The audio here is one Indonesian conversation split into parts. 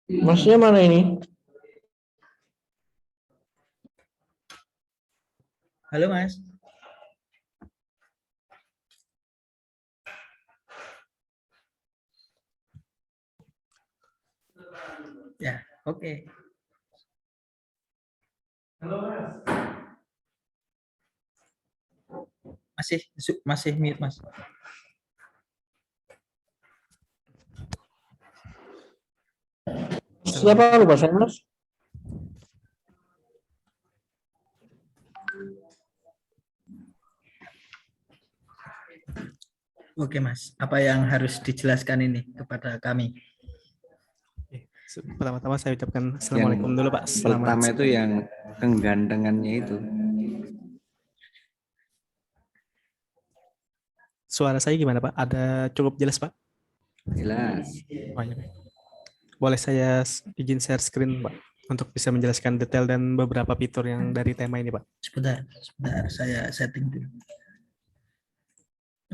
Masnya mana ini? Halo Mas. Ya, oke. Halo Mas. Masih mute Mas. Siapa lupa saya, Mas? Oke Mas, apa yang harus dijelaskan ini kepada kami? Pertama-tama saya ucapkan Assalamualaikum dulu Pak. Pertama itu yang kegantengannya itu. Suara saya gimana Pak? Ada cukup jelas Pak? Jelas. Boleh saya izin share screen Pak untuk bisa menjelaskan detail dan beberapa fitur yang dari tema ini Pak? Sebentar, saya setting dulu.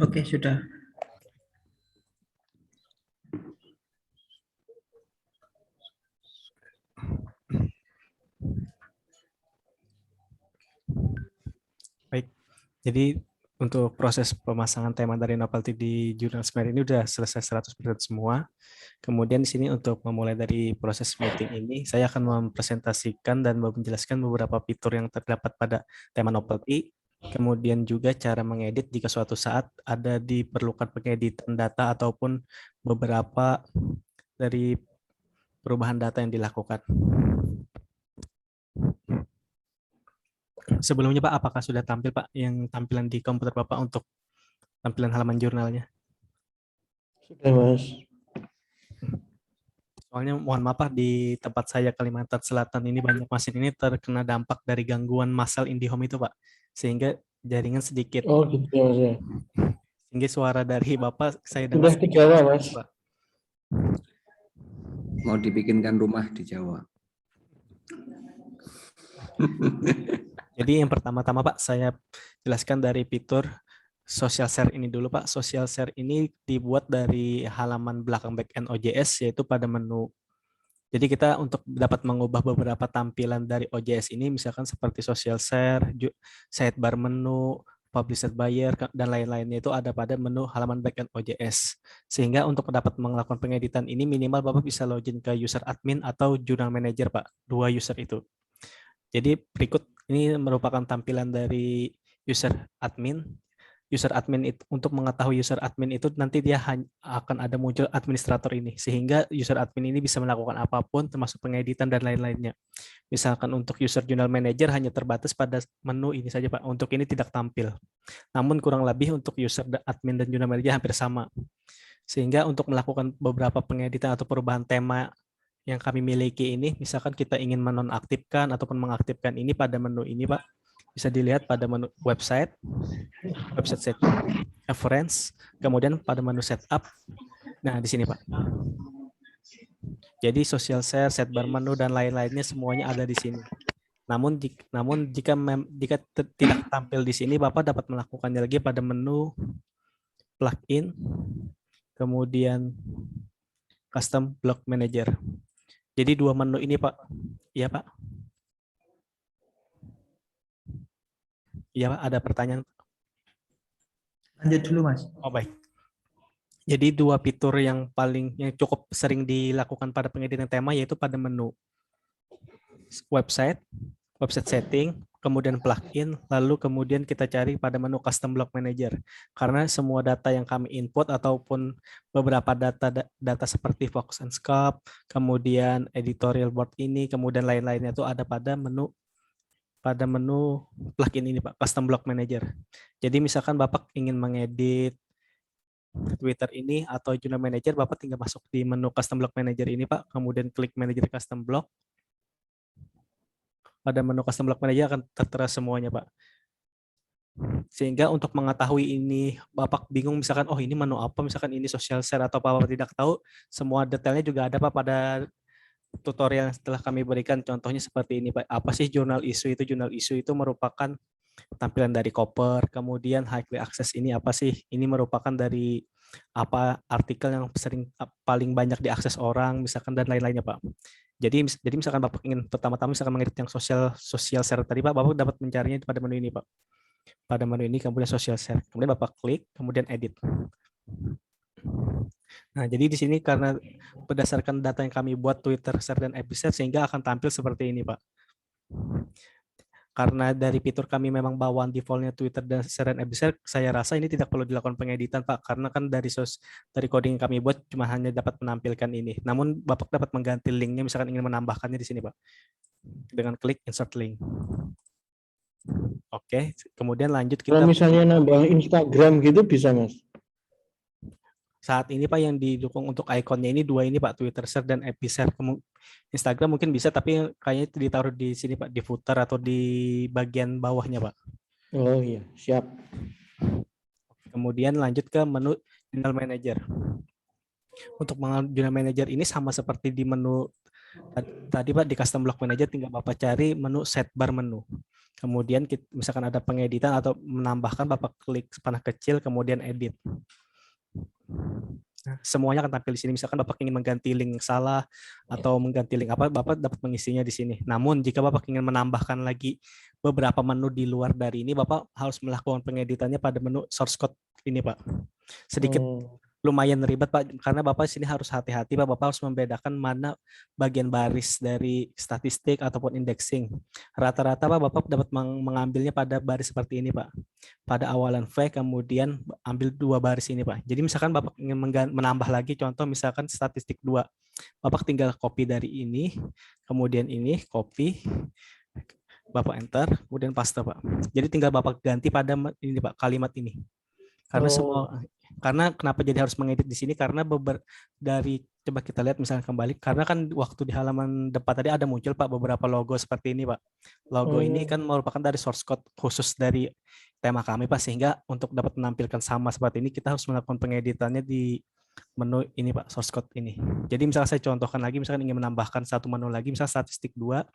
Oke, sudah. Baik, jadi untuk proses pemasangan tema dari Novelty di Jurnal Square ini udah selesai 100% semua. Kemudian di sini untuk memulai dari proses meeting ini, saya akan mempresentasikan dan menjelaskan beberapa fitur yang terdapat pada tema Novelty, kemudian juga cara mengedit jika suatu saat ada diperlukan pengeditan data ataupun beberapa dari perubahan data yang dilakukan. Sebelumnya Pak, apakah sudah tampil Pak yang tampilan di komputer Bapak untuk tampilan halaman jurnalnya? Sudah, Mas. Soalnya mohon maaf Pak, di tempat saya Kalimantan Selatan ini banyak mesin ini terkena dampak dari gangguan massal IndiHome itu Pak. Sehingga jaringan sedikit. Oh gitu ya, Mas. Ya. Sehingga suara dari Bapak saya dengar Sudah di Jawa, Mas. Pak. Mau dibikinkan rumah di Jawa. Jadi yang pertama-tama Pak, saya jelaskan dari fitur social share ini dulu Pak. Social share ini dibuat dari halaman belakang backend OJS, yaitu pada menu. Jadi kita untuk dapat mengubah beberapa tampilan dari OJS ini, misalkan seperti social share, sidebar menu, publisher buyer, dan lain-lainnya itu ada pada menu halaman backend OJS. Sehingga untuk dapat melakukan pengeditan ini minimal Bapak bisa login ke user admin atau journal manager Pak, dua user itu. Jadi berikut ini merupakan tampilan dari user admin. User admin itu, untuk mengetahui user admin itu nanti dia akan ada muncul administrator ini, sehingga user admin ini bisa melakukan apapun termasuk pengeditan dan lain-lainnya. Misalkan untuk user journal manager hanya terbatas pada menu ini saja Pak, untuk ini tidak tampil. Namun kurang lebih untuk user admin dan journal manager hampir sama. Sehingga untuk melakukan beberapa pengeditan atau perubahan tema yang kami miliki ini, misalkan kita ingin menonaktifkan ataupun mengaktifkan ini pada menu ini Pak, bisa dilihat pada menu website setting, reference, kemudian pada menu setup. Nah di sini Pak. Jadi social share, sidebar menu dan lain-lainnya semuanya ada di sini. Namun jika tidak tampil di sini, Bapak dapat melakukannya lagi pada menu plugin, kemudian custom block manager. Jadi dua menu ini Pak. Iya Pak. Iya Pak, ada pertanyaan? Lanjut dulu Mas. Oh baik. Jadi dua fitur yang cukup sering dilakukan pada pengeditan tema yaitu pada menu website setting, kemudian plugin, lalu kemudian kita cari pada menu custom block manager. Karena semua data yang kami input ataupun beberapa data seperti Fox and Scope, kemudian editorial board ini, kemudian lain-lainnya itu ada pada menu plugin ini Pak, custom block manager. Jadi misalkan Bapak ingin mengedit Twitter ini atau journal manager, Bapak tinggal masuk di menu custom block manager ini Pak, kemudian klik manager custom block. Pada menu custom block manager akan tertera semuanya Pak. Sehingga untuk mengetahui ini Bapak bingung misalkan oh ini menu apa, misalkan ini social share atau apa tidak tahu, semua detailnya juga ada Pak pada tutorial yang setelah kami berikan. Contohnya seperti ini Pak. Apa sih jurnal isu itu? Jurnal isu itu merupakan tampilan dari Copper, kemudian high click access ini apa sih? Ini merupakan dari apa artikel yang sering paling banyak diakses orang, misalkan dan lain-lainnya, Pak. Jadi misalkan Bapak ingin pertama-tama misalkan mengedit yang social share tadi, Pak, Bapak dapat mencarinya pada menu ini, Pak. Pada menu ini kemudian social share. Kemudian Bapak klik, kemudian edit. Nah, jadi di sini karena berdasarkan data yang kami buat Twitter share dan FB share sehingga akan tampil seperti ini, Pak. Karena dari fitur kami memang bawaan defaultnya Twitter dan share dan FB share, saya rasa ini tidak perlu dilakukan pengeditan, Pak, karena kan dari coding yang kami buat cuma hanya dapat menampilkan ini. Namun Bapak dapat mengganti linknya misalkan ingin menambahkannya di sini, Pak, dengan klik insert link. Oke, kemudian lanjut Kalau kita misalnya nambah Instagram gitu bisa, Mas? saat ini, Pak, yang didukung untuk ikonnya ini dua ini, Pak, Twitter share dan FB share. Instagram mungkin bisa, tapi kayaknya itu ditaruh di sini, Pak, di footer atau di bagian bawahnya, Pak. Oh iya, siap. Kemudian lanjut ke menu Journal Manager. Untuk Journal Manager ini sama seperti di menu tadi, Pak, di Custom Block Manager tinggal Bapak cari menu Set Bar Menu. Kemudian misalkan ada pengeditan atau menambahkan, Bapak klik panah kecil kemudian edit. Nah, semuanya akan tampil di sini. Misalkan Bapak ingin mengganti link yang salah atau mengganti link apa, Bapak dapat mengisinya di sini. Namun jika Bapak ingin menambahkan lagi beberapa menu di luar dari ini, Bapak harus melakukan pengeditannya pada menu source code ini, Pak. Sedikit lumayan ribet, Pak, karena Bapak sini harus hati-hati, Pak. Bapak harus membedakan mana bagian baris dari statistik ataupun indexing. Rata-rata, Pak, Bapak dapat mengambilnya pada baris seperti ini, Pak. Pada awalan V, kemudian ambil dua baris ini, Pak. Jadi misalkan Bapak ingin menambah lagi, contoh misalkan statistik 2. Bapak tinggal copy dari ini, kemudian ini, copy, Bapak enter, kemudian paste, Pak. Jadi tinggal Bapak ganti pada ini, Pak, kalimat ini. Karena kenapa jadi harus mengedit di sini, karena dari coba kita lihat misalnya kembali, karena kan waktu di halaman depan tadi ada muncul, Pak, beberapa logo seperti ini, Pak. Logo ini kan merupakan dari source code khusus dari tema kami, Pak, sehingga untuk dapat menampilkan sama seperti ini kita harus melakukan pengeditannya di menu ini, Pak, source code ini. Jadi misalnya saya contohkan lagi, misalkan ingin menambahkan satu menu lagi, misalnya statistik 2,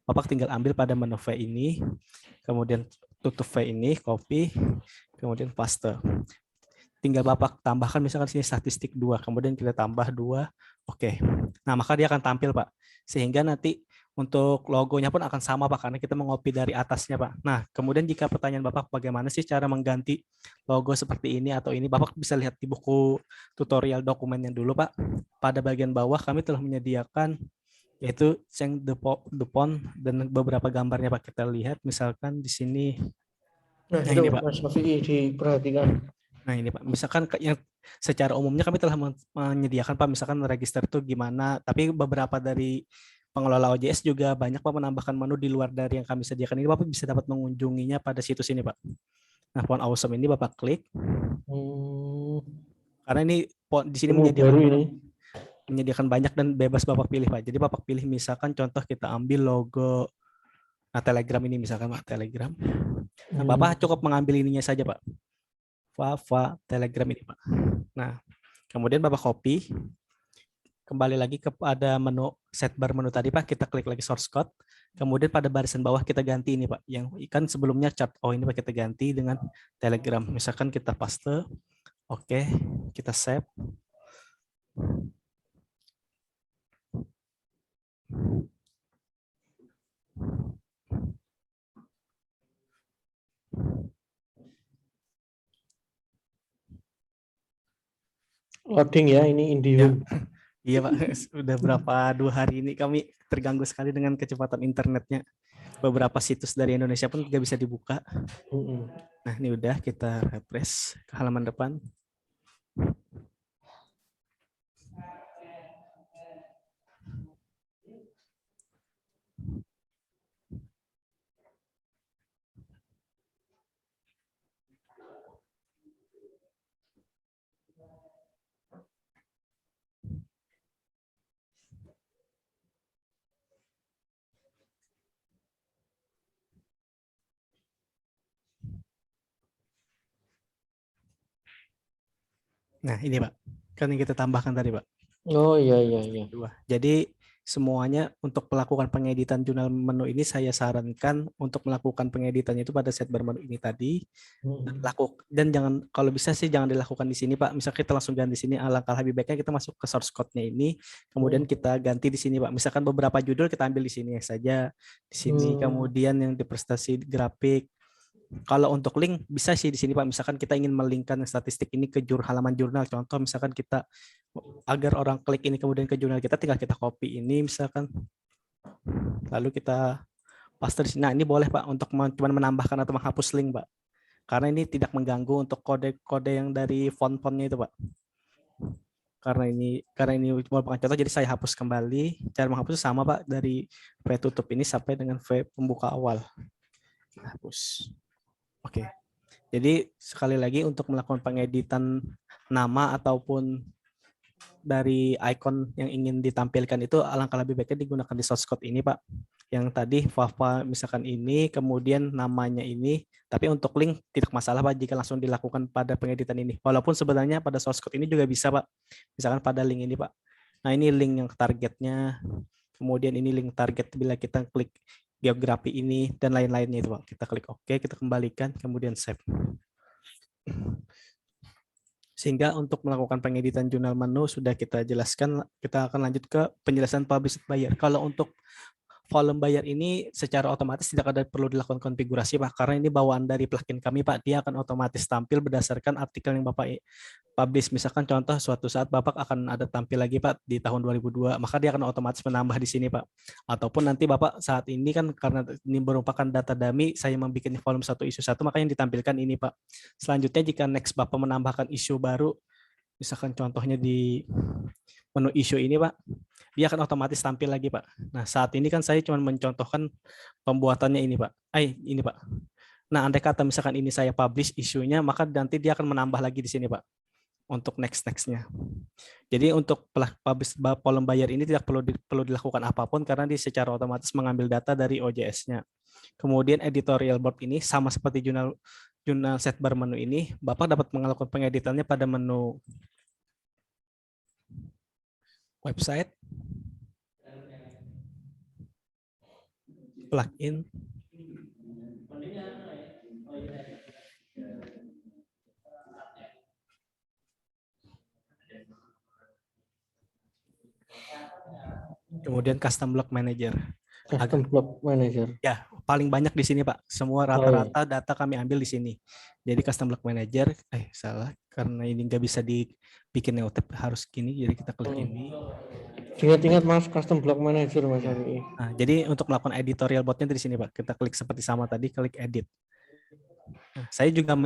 Bapak tinggal ambil pada menu V ini, kemudian tutup V ini, copy, kemudian paste. Tinggal Bapak tambahkan misalkan sini statistik 2, kemudian kita tambah 2, oke. Nah, maka dia akan tampil, Pak. Sehingga nanti untuk logonya pun akan sama, Pak, karena kita mengopi dari atasnya, Pak. Nah, kemudian jika pertanyaan Bapak bagaimana sih cara mengganti logo seperti ini atau ini, Bapak bisa lihat di buku tutorial dokumennya dulu, Pak. Pada bagian bawah kami telah menyediakan yaitu Change the font dan beberapa gambarnya, Pak. Kita lihat misalkan di sini. Nah, Nah, itu ini, Pak. Mas Syafi'i diperhatikan. Nah, ini, Pak, misalkan yang secara umumnya kami telah menyediakan, Pak, misalkan register itu gimana, tapi beberapa dari pengelola OJS juga banyak, Pak, menambahkan menu di luar dari yang kami sediakan ini. Bapak bisa dapat mengunjunginya pada situs ini, Pak. Nah, font awesome ini Bapak klik. Karena ini di sini menyediakan banyak dan bebas Bapak pilih, Pak. Jadi Bapak pilih misalkan contoh kita ambil logo Telegram ini misalkan, Pak, Telegram. Nah, Bapak cukup mengambil ininya saja, Pak. Telegram ini, Pak. Nah, kemudian Bapak copy, kembali lagi kepada menu set bar menu tadi, Pak, kita klik lagi source code, kemudian pada barisan bawah kita ganti ini, Pak, yang kan sebelumnya chart ini, Pak, kita ganti dengan Telegram, misalkan kita paste, oke, kita save. Loading ya, ini Indihome. Iya, Pak, sudah berapa 2 hari ini kami terganggu sekali dengan kecepatan internetnya. Beberapa situs dari Indonesia pun tidak bisa dibuka. Nah, ini udah kita refresh ke halaman depan. Nah, ini, Pak, kan yang kita tambahkan tadi, Pak. Oh iya. Jadi semuanya untuk melakukan pengeditan jurnal menu ini saya sarankan untuk melakukan pengeditannya itu pada sidebar menu ini tadi. Dan jangan, kalau bisa sih jangan dilakukan di sini Pak. Misal kita langsung ganti di sini, alangkah lebih baiknya kita masuk ke source code-nya ini, kemudian kita ganti di sini Pak. Misalkan beberapa judul kita ambil di sini saja, di sini, kemudian yang di prestasi grafik. Kalau untuk link bisa sih di sini Pak. Misalkan kita ingin melinkkan statistik ini ke halaman jurnal. Contoh misalkan kita agar orang klik ini kemudian ke jurnal kita, tinggal kita copy ini misalkan. Lalu kita paste di sini. Nah, ini boleh Pak untuk cuma menambahkan atau menghapus link Pak. Karena ini tidak mengganggu untuk kode-kode yang dari font-fontnya itu Pak. Karena ini merupakan contoh, jadi saya hapus kembali. Cara menghapus sama Pak, dari V tutup ini sampai dengan V pembuka awal. Hapus. Oke. Jadi sekali lagi untuk melakukan pengeditan nama ataupun dari icon yang ingin ditampilkan itu alangkah lebih baiknya digunakan di source code ini Pak. Yang tadi Fafa misalkan ini, kemudian namanya ini, tapi untuk link tidak masalah Pak jika langsung dilakukan pada pengeditan ini. Walaupun sebenarnya pada source code ini juga bisa Pak. Misalkan pada link ini Pak. Nah ini link yang targetnya, kemudian ini link target bila kita klik geografi ini dan lain-lainnya itu Pak. Kita klik OK, kita kembalikan, kemudian save. Sehingga untuk melakukan pengeditan jurnal menu sudah kita jelaskan, kita akan lanjut ke penjelasan publish buyer. Kalau untuk volume buyer ini secara otomatis tidak ada perlu dilakukan konfigurasi Pak, karena ini bawaan dari plugin kami Pak, dia akan otomatis tampil berdasarkan artikel yang Bapak publish. Misalkan contoh suatu saat Bapak akan ada tampil lagi Pak di tahun 2002, maka dia akan otomatis menambah di sini Pak. Ataupun nanti Bapak saat ini kan karena ini merupakan data dummy, saya membuat volume 1 isu 1, maka yang ditampilkan ini Pak. Selanjutnya jika next Bapak menambahkan isu baru, misalkan contohnya di menu isu ini Pak, dia akan otomatis tampil lagi Pak. Nah saat ini kan saya cuma mencontohkan pembuatannya ini Pak. Ini Pak. Nah andai kata misalkan ini saya publish isunya, maka nanti dia akan menambah lagi di sini Pak. Untuk nextnya. Jadi untuk publish volume buyer ini tidak perlu dilakukan apapun karena dia secara otomatis mengambil data dari OJS-nya. Kemudian editorial board ini sama seperti jurnal sidebar menu ini, Bapak dapat melakukan pengeditannya pada menu website, plugin, kemudian custom block manager. Custom block manager. Ya, paling banyak di sini Pak. Semua rata-rata data kami ambil di sini. Jadi custom block manager, salah, karena ini nggak bisa dibikin neotype, harus gini. Jadi kita klik ini. Ingat-ingat Mas, custom block manager Mas Ari. Nah, jadi untuk melakukan editorial boardnya di sini Pak, kita klik seperti sama tadi, klik edit. Nah, saya juga,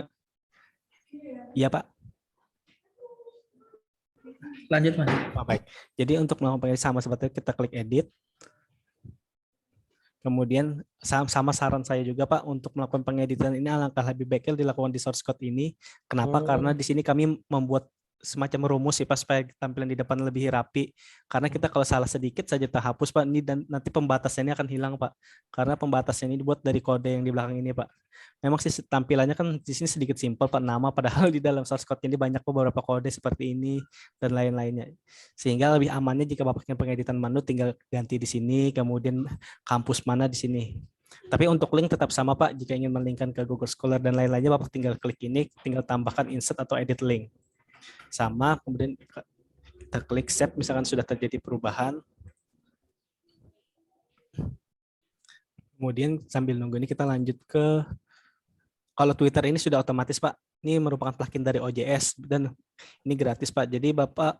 iya Pak. Lanjut Mas. Baik. Jadi untuk melakukan pengeditan sama seperti kita klik edit. Kemudian sama saran saya juga Pak untuk melakukan pengeditan ini alangkah lebih baiknya dilakukan di source code ini. Kenapa? Karena di sini kami membuat semacam rumus sih Pak supaya tampilan di depan lebih rapi. Karena kita kalau salah sedikit saja terhapus Pak ini, dan nanti pembatasannya akan hilang Pak. Karena pembatasannya ini dibuat dari kode yang di belakang ini Pak. Memang sih tampilannya kan di sini sedikit simpel Pak, nama, padahal di dalam source code ini banyak beberapa kode seperti ini dan lain-lainnya. Sehingga lebih amannya jika Bapak ingin pengeditan menu tinggal ganti di sini, kemudian kampus mana di sini. Tapi untuk link tetap sama Pak, jika ingin melinkkan ke Google Scholar dan lain-lainnya Bapak tinggal klik ini, tinggal tambahkan insert atau edit link. Sama, kemudian kita klik save misalkan sudah terjadi perubahan. Kemudian sambil nunggu ini kita lanjut ke, kalau Twitter ini sudah otomatis Pak, ini merupakan plugin dari OJS dan ini gratis Pak. Jadi Bapak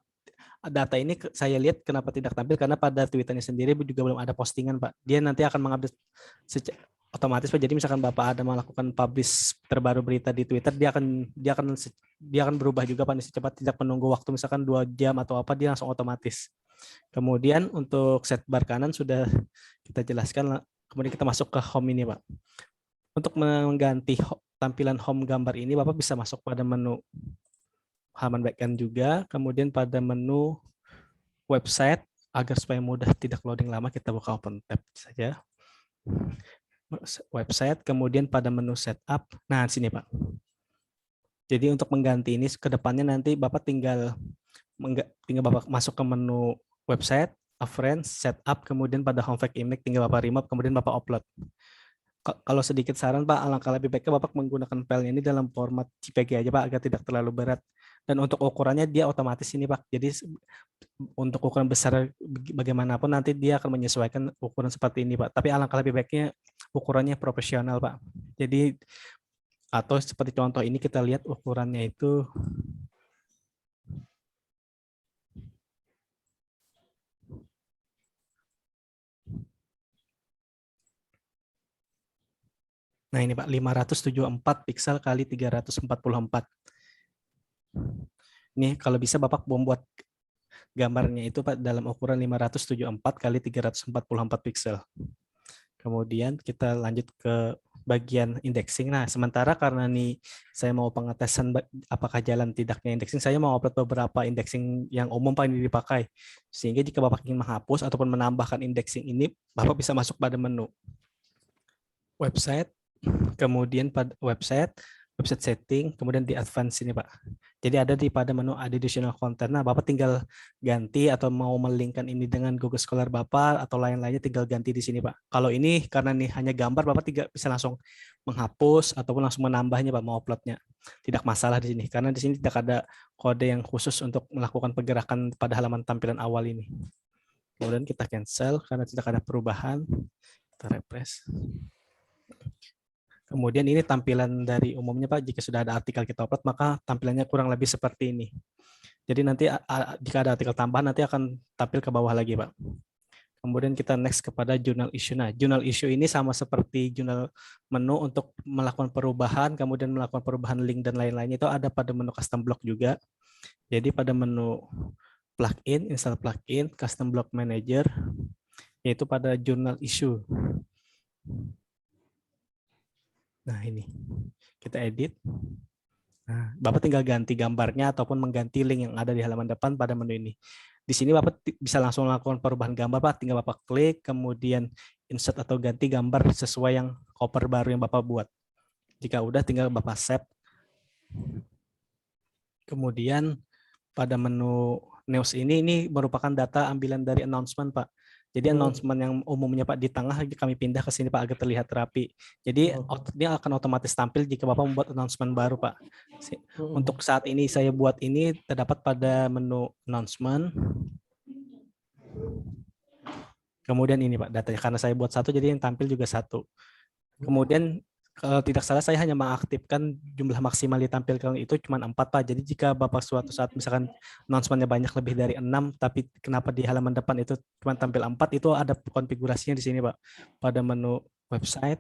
data ini saya lihat kenapa tidak tampil karena pada Twitternya sendiri juga belum ada postingan Pak. Dia nanti akan mengupdate otomatis Pak. Jadi misalkan Bapak ada melakukan publish terbaru berita di Twitter, dia akan berubah juga Pak secepat, tidak menunggu waktu misalkan 2 jam atau apa, dia langsung otomatis. Kemudian untuk set bar kanan sudah kita jelaskan. Kemudian kita masuk ke home ini Pak. Untuk mengganti tampilan home gambar ini Bapak bisa masuk pada menu halaman backend juga, kemudian pada menu website, agar supaya mudah tidak loading lama kita buka open tab saja. Website, kemudian pada menu setup. Nah, sini Pak. Jadi untuk mengganti ini ke depannya nanti Bapak tinggal Bapak masuk ke menu website, a friend, setup, kemudian pada home file image tinggal Bapak remove, kemudian Bapak upload. Kalau sedikit saran Pak, alangkah lebih baiknya Bapak menggunakan filenya ini dalam format JPG aja Pak, agar tidak terlalu berat. Dan untuk ukurannya dia otomatis ini Pak. Jadi untuk ukuran besar bagaimanapun nanti dia akan menyesuaikan ukuran seperti ini Pak. Tapi alangkah lebih baiknya ukurannya profesional Pak. Jadi atau seperti contoh ini kita lihat ukurannya itu nah ini Pak 574 pixel kali 344. Ini kalau bisa Bapak membuat gambarnya itu Pak dalam ukuran 574 kali 344 pixel. Kemudian kita lanjut ke bagian indexing. Nah, sementara karena nih saya mau pengetesan apakah jalan tidaknya indexing, saya mau upload beberapa indexing yang umum Pak ini dipakai. Sehingga jika Bapak ingin menghapus ataupun menambahkan indexing ini, Bapak bisa masuk pada menu website, kemudian pada website setting, kemudian di advance ini Pak. Jadi ada di pada menu additional content. Nah, Bapak tinggal ganti atau mau melinkkan ini dengan Google Scholar Bapak atau lain-lainnya tinggal ganti di sini Pak. Kalau ini karena ini hanya gambar, Bapak bisa langsung menghapus ataupun langsung menambahnya Pak, mau uploadnya. Tidak masalah di sini karena di sini tidak ada kode yang khusus untuk melakukan pergerakan pada halaman tampilan awal ini. Kemudian kita cancel karena tidak ada perubahan. Kita refresh. Kemudian ini tampilan dari umumnya Pak, jika sudah ada artikel kita upload maka tampilannya kurang lebih seperti ini. Jadi nanti jika ada artikel tambahan nanti akan tampil ke bawah lagi Pak. Kemudian kita next kepada journal issue. Nah, journal issue ini sama seperti journal menu untuk melakukan perubahan, kemudian melakukan perubahan link dan lain-lainnya itu ada pada menu custom block juga. Jadi pada menu plugin, install plugin, custom block manager, yaitu pada journal issue. Nah ini, kita edit. Nah, Bapak tinggal ganti gambarnya ataupun mengganti link yang ada di halaman depan pada menu ini. Di sini Bapak bisa langsung melakukan perubahan gambar Pak, tinggal Bapak klik, kemudian insert atau ganti gambar sesuai yang cover baru yang Bapak buat. Jika udah tinggal Bapak save. Kemudian pada menu news ini merupakan data ambilan dari announcement Pak. Jadi announcement yang umumnya Pak di tengah kami pindah ke sini Pak agar terlihat rapi. Jadi dia akan otomatis tampil jika Bapak membuat announcement baru Pak. Untuk saat ini saya buat ini terdapat pada menu announcement. Kemudian ini Pak datanya karena saya buat satu jadi yang tampil juga satu. Kemudian kalau tidak salah saya hanya mengaktifkan jumlah maksimal ditampilkan itu cuma 4 Pak. Jadi jika Bapak suatu saat misalkan announcement-nya banyak lebih dari 6 tapi kenapa di halaman depan itu cuma tampil 4 itu ada konfigurasinya di sini Pak. Pada menu website.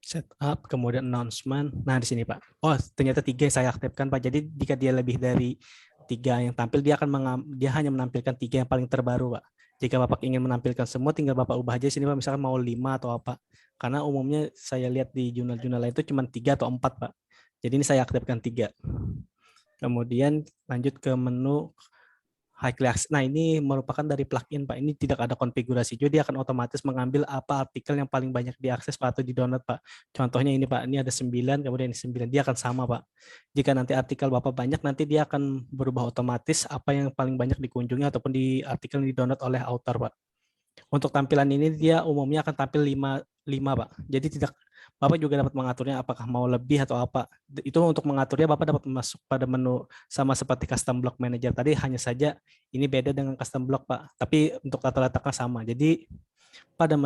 Setup, kemudian announcement. Nah, di sini Pak. Oh, ternyata 3 yang saya aktifkan Pak. Jadi jika dia lebih dari 3 yang tampil, dia hanya menampilkan 3 yang paling terbaru Pak. Jika Bapak ingin menampilkan semua, tinggal Bapak ubah aja sini Pak. Misalkan mau 5 atau apa. Karena umumnya saya lihat di jurnal-jurnal lain itu cuma 3 atau 4 Pak. Jadi ini saya aktifkan 3. Kemudian lanjut ke menu Highly Access. Nah, ini merupakan dari plugin Pak. Ini tidak ada konfigurasi. Jadi dia akan otomatis mengambil apa artikel yang paling banyak diakses Pak atau di-download Pak. Contohnya ini Pak, ini ada 9, kemudian ini 9. Dia akan sama Pak. Jika nanti artikel Bapak banyak, nanti dia akan berubah otomatis apa yang paling banyak dikunjungi ataupun di artikel yang di-download oleh author Pak. Untuk tampilan ini dia umumnya akan tampil 5 Pak. Jadi tidak Bapak juga dapat mengaturnya apakah mau lebih atau apa. Itu untuk mengaturnya Bapak dapat masuk pada menu sama seperti custom block manager tadi, hanya saja ini beda dengan custom block Pak. Tapi untuk tata letaknya sama. Jadi pada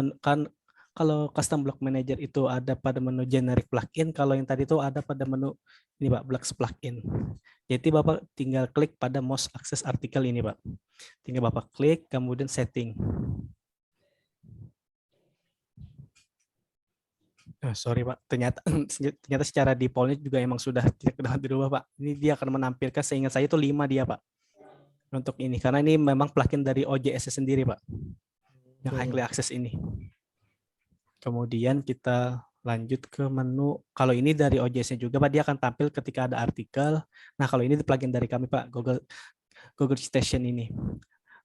kalau custom block manager itu ada pada menu generic plugin, kalau yang tadi itu ada pada menu ini Pak, blocks plugin. Jadi Bapak tinggal klik pada most access article ini Pak. Tinggal Bapak klik kemudian setting. Sorry Pak, ternyata secara defaultnya juga emang sudah tidak dapat dirubah Pak. Ini dia akan menampilkan, seingat saya itu 5 dia Pak. Untuk ini, karena ini memang plugin dari OJS sendiri Pak. Yang Highly Access ini. Kemudian kita lanjut ke menu, kalau ini dari OJS-nya juga Pak, dia akan tampil ketika ada artikel. Nah kalau ini plugin dari kami Pak, Google Citation ini.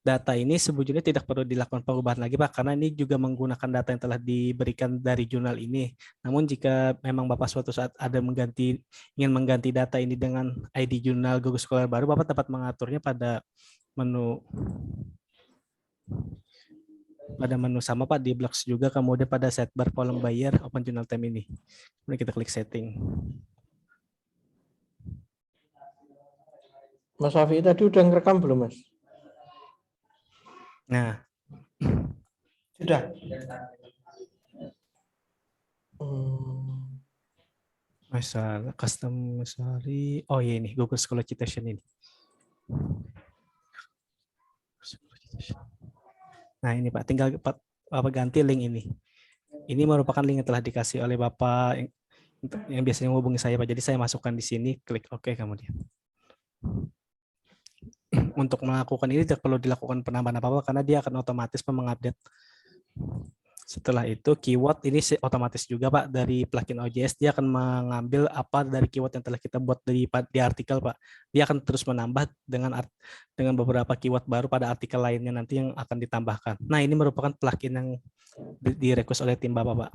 data ini sebetulnya tidak perlu dilakukan perubahan lagi Pak, karena ini juga menggunakan data yang telah diberikan dari jurnal ini. Namun jika memang Bapak suatu saat ingin mengganti data ini dengan ID jurnal Google Scholar baru, Bapak dapat mengaturnya pada menu sama Pak di Blocks juga, kemudian pada sidebar column buyer Open Journal Time ini. Kemudian kita klik setting. Mas Afi tadi udah ngerekam belum, Mas? Nah, Sudah. masalah custom sorry. Oh iya ini Google Scholar Citation ini. Nah ini Pak, tinggal Bapak ganti link ini. Ini merupakan link yang telah dikasih oleh Bapak yang biasanya menghubungi saya Pak. Jadi saya masukkan di sini, klik OK kemudian. Untuk melakukan ini tidak perlu dilakukan penambahan apa-apa karena dia akan otomatis mengupdate. Setelah itu keyword ini otomatis juga Pak dari plugin OJS, dia akan mengambil apa dari keyword yang telah kita buat di artikel Pak. Dia akan terus menambah dengan beberapa keyword baru pada artikel lainnya nanti yang akan ditambahkan. Nah ini merupakan plugin yang di request oleh tim Bapak Pak.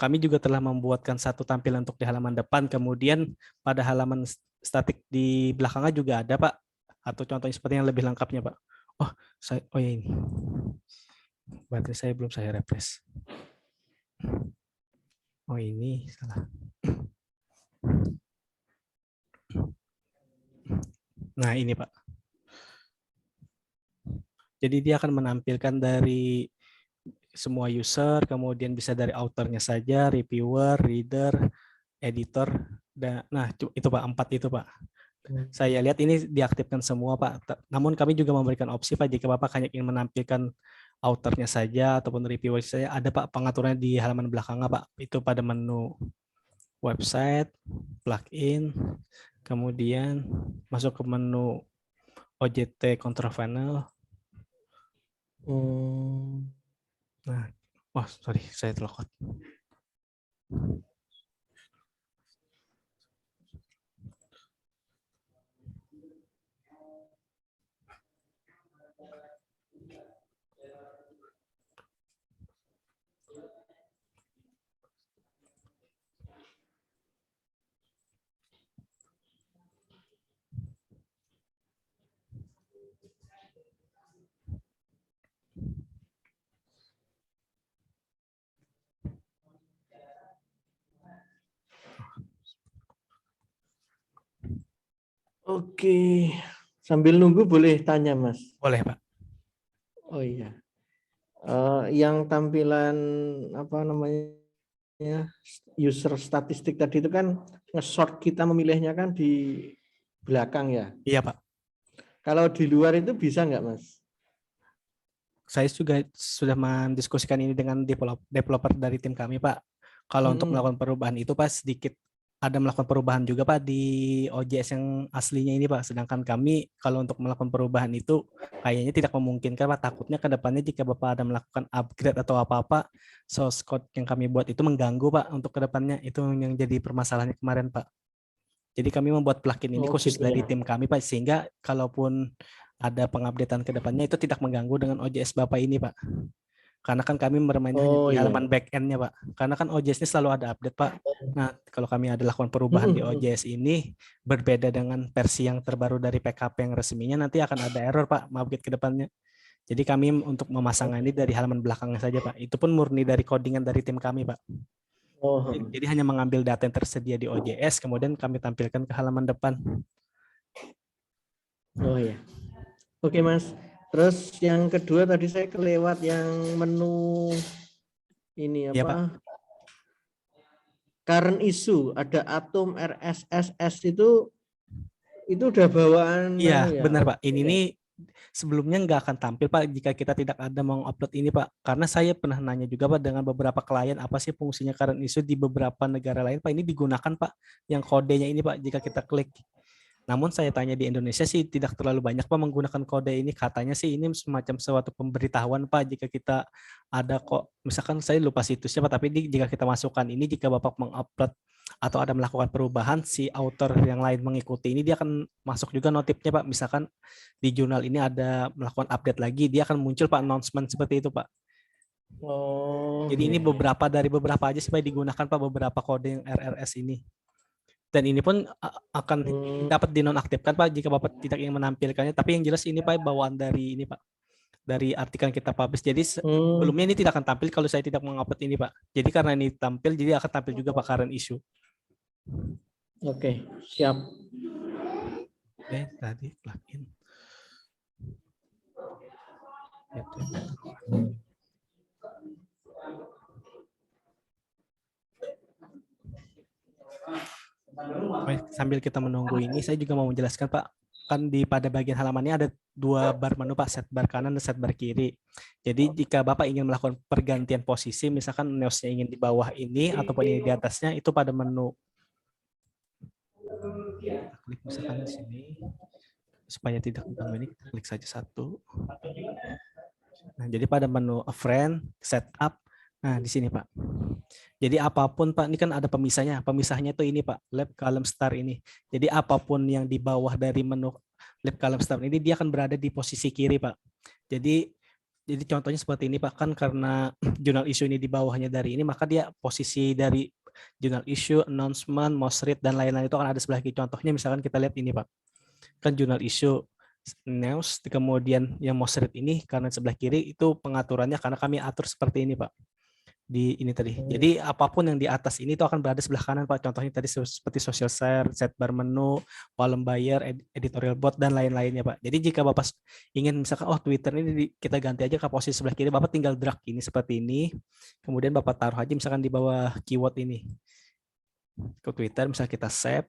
Kami juga telah membuatkan satu tampilan untuk di halaman depan, kemudian pada halaman statik di belakangnya juga ada Pak, atau contohnya seperti yang lebih lengkapnya Pak. Oh ya ini. Baterai saya belum saya refresh. Oh ini salah. Nah ini Pak. Jadi dia akan menampilkan dari semua user, kemudian bisa dari authornya saja, reviewer, reader, editor, dan nah itu Pak, 4 itu Pak. Saya lihat ini diaktifkan semua Pak. Namun kami juga memberikan opsi Pak, jika Bapak hanya ingin menampilkan authornya saja ataupun reviewer saya, ada Pak pengaturannya di halaman belakangnya Pak. Itu pada menu website, plugin, kemudian masuk ke menu OJT control panel. Nah, oh sorry, saya terlokot. Oke, sambil nunggu boleh tanya Mas. Boleh Pak. Oh iya, yang tampilan apa namanya user statistik tadi itu kan nge-sort kita memilihnya kan di belakang ya. Iya Pak. Kalau di luar itu bisa nggak Mas? Saya juga sudah mendiskusikan ini dengan developer dari tim kami Pak. Kalau untuk melakukan perubahan itu Pak sedikit ada melakukan perubahan juga Pak di OJS yang aslinya ini Pak. Sedangkan kami kalau untuk melakukan perubahan itu kayaknya tidak memungkinkan Pak. Takutnya ke depannya jika Bapak ada melakukan upgrade atau apa-apa, source code yang kami buat itu mengganggu Pak untuk ke depannya. Itu yang jadi permasalahannya kemarin Pak. Jadi kami membuat plugin ini khusus gitu dari ya. tim kami Pak, sehingga kalaupun ada pengupdatean ke depannya itu tidak mengganggu dengan OJS Bapak ini Pak. Karena kan kami bermainnya hanya di halaman back-end-nya Pak. Karena kan OJS ini selalu ada update Pak. Nah kalau kami ada lakukan perubahan di OJS ini berbeda dengan versi yang terbaru dari PKP yang resminya, nanti akan ada error Pak, upgrade ke depannya. Jadi kami untuk memasang ini dari halaman belakangnya saja Pak. Itu pun murni dari codingan dari tim kami Pak. Jadi hanya mengambil data yang tersedia di OJS, kemudian kami tampilkan ke halaman depan. Oh ya. Oke Mas. Terus yang kedua tadi saya kelewat yang menu ini apa? Ya, Pak. Current issue, ada Atom, RSS itu udah bawaan. Iya, ya? benar Pak. Ini nih sebelumnya nggak akan tampil Pak jika kita tidak ada mengupload ini Pak. Karena saya pernah nanya juga Pak dengan beberapa klien apa sih fungsinya current issue di beberapa negara lain Pak. Ini digunakan Pak yang kodenya ini Pak jika kita klik. Namun saya tanya di Indonesia sih tidak terlalu banyak Pak menggunakan kode ini. Katanya sih ini semacam suatu pemberitahuan Pak jika kita ada kok. Misalkan saya lupa situsnya Pak, tapi jika kita masukkan ini, jika Bapak mengupload atau ada melakukan perubahan, si author yang lain mengikuti ini, dia akan masuk juga notifnya Pak. Misalkan di jurnal ini ada melakukan update lagi, dia akan muncul Pak announcement seperti itu Pak. Oh, Jadi ini iya. beberapa aja sih Pak digunakan Pak, beberapa kode yang RRS ini. Dan ini pun akan dapat dinonaktifkan Pak jika Bapak tidak ingin menampilkannya. Tapi yang jelas ini Pak bawaan dari ini Pak, dari artikel yang kita publish. Jadi sebelumnya ini tidak akan tampil kalau saya tidak mengupload ini Pak. Jadi karena ini tampil, jadi akan tampil juga Pak current issue. Oke, siap. Oke, tadi plugin. Sambil kita menunggu ini, saya juga mau menjelaskan Pak, kan pada bagian halamannya ada 2 bar menu Pak, set bar kanan dan set bar kiri. Jadi jika Bapak ingin melakukan pergantian posisi, misalkan news-nya ingin di bawah ini ataupun ini di atasnya, itu pada menu. Kita klik misalkan di sini, supaya tidak mengganggu ini, kita klik saja satu. Nah, jadi pada menu a friend, setup, nah di sini Pak. Jadi apapun Pak, ini kan ada pemisahnya. Pemisahnya itu ini Pak, lab column star ini. Jadi apapun yang di bawah dari menu lab column star ini, dia akan berada di posisi kiri Pak. Jadi contohnya seperti ini Pak, kan karena jurnal issue ini di bawahnya dari ini, maka dia posisi dari jurnal issue, announcement, most read, dan lain-lain itu akan ada sebelah kiri. Contohnya misalkan kita lihat ini Pak, kan jurnal issue, news, kemudian yang most read ini karena sebelah kiri itu pengaturannya karena kami atur seperti ini Pak. Di ini tadi. Jadi apapun yang di atas ini itu akan berada sebelah kanan Pak. Contohnya tadi seperti social share, set bar menu, column buyer, editorial bot, dan lain-lainnya Pak. Jadi jika Bapak ingin misalkan Twitter ini kita ganti aja ke posisi sebelah kiri, Bapak tinggal drag ini seperti ini. Kemudian Bapak taruh aja misalkan di bawah keyword ini. Ke Twitter misalnya kita save.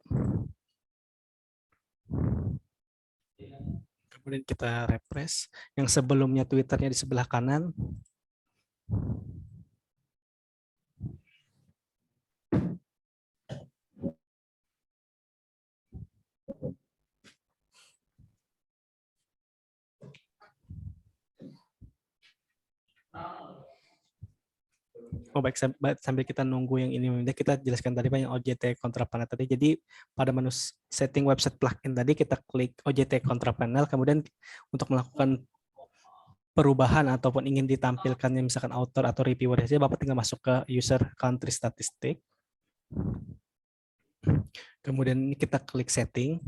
Kemudian kita refresh. Yang sebelumnya Twitternya di sebelah kanan. Baik, sambil kita nunggu yang ini, kita jelaskan tadi Pak yang OJT Control Panel tadi. Jadi pada menu setting website plugin tadi kita klik OJT Control Panel, kemudian untuk melakukan perubahan ataupun ingin ditampilkannya misalkan author atau reviewer saja, Bapak tinggal masuk ke user country statistic. Kemudian kita klik setting.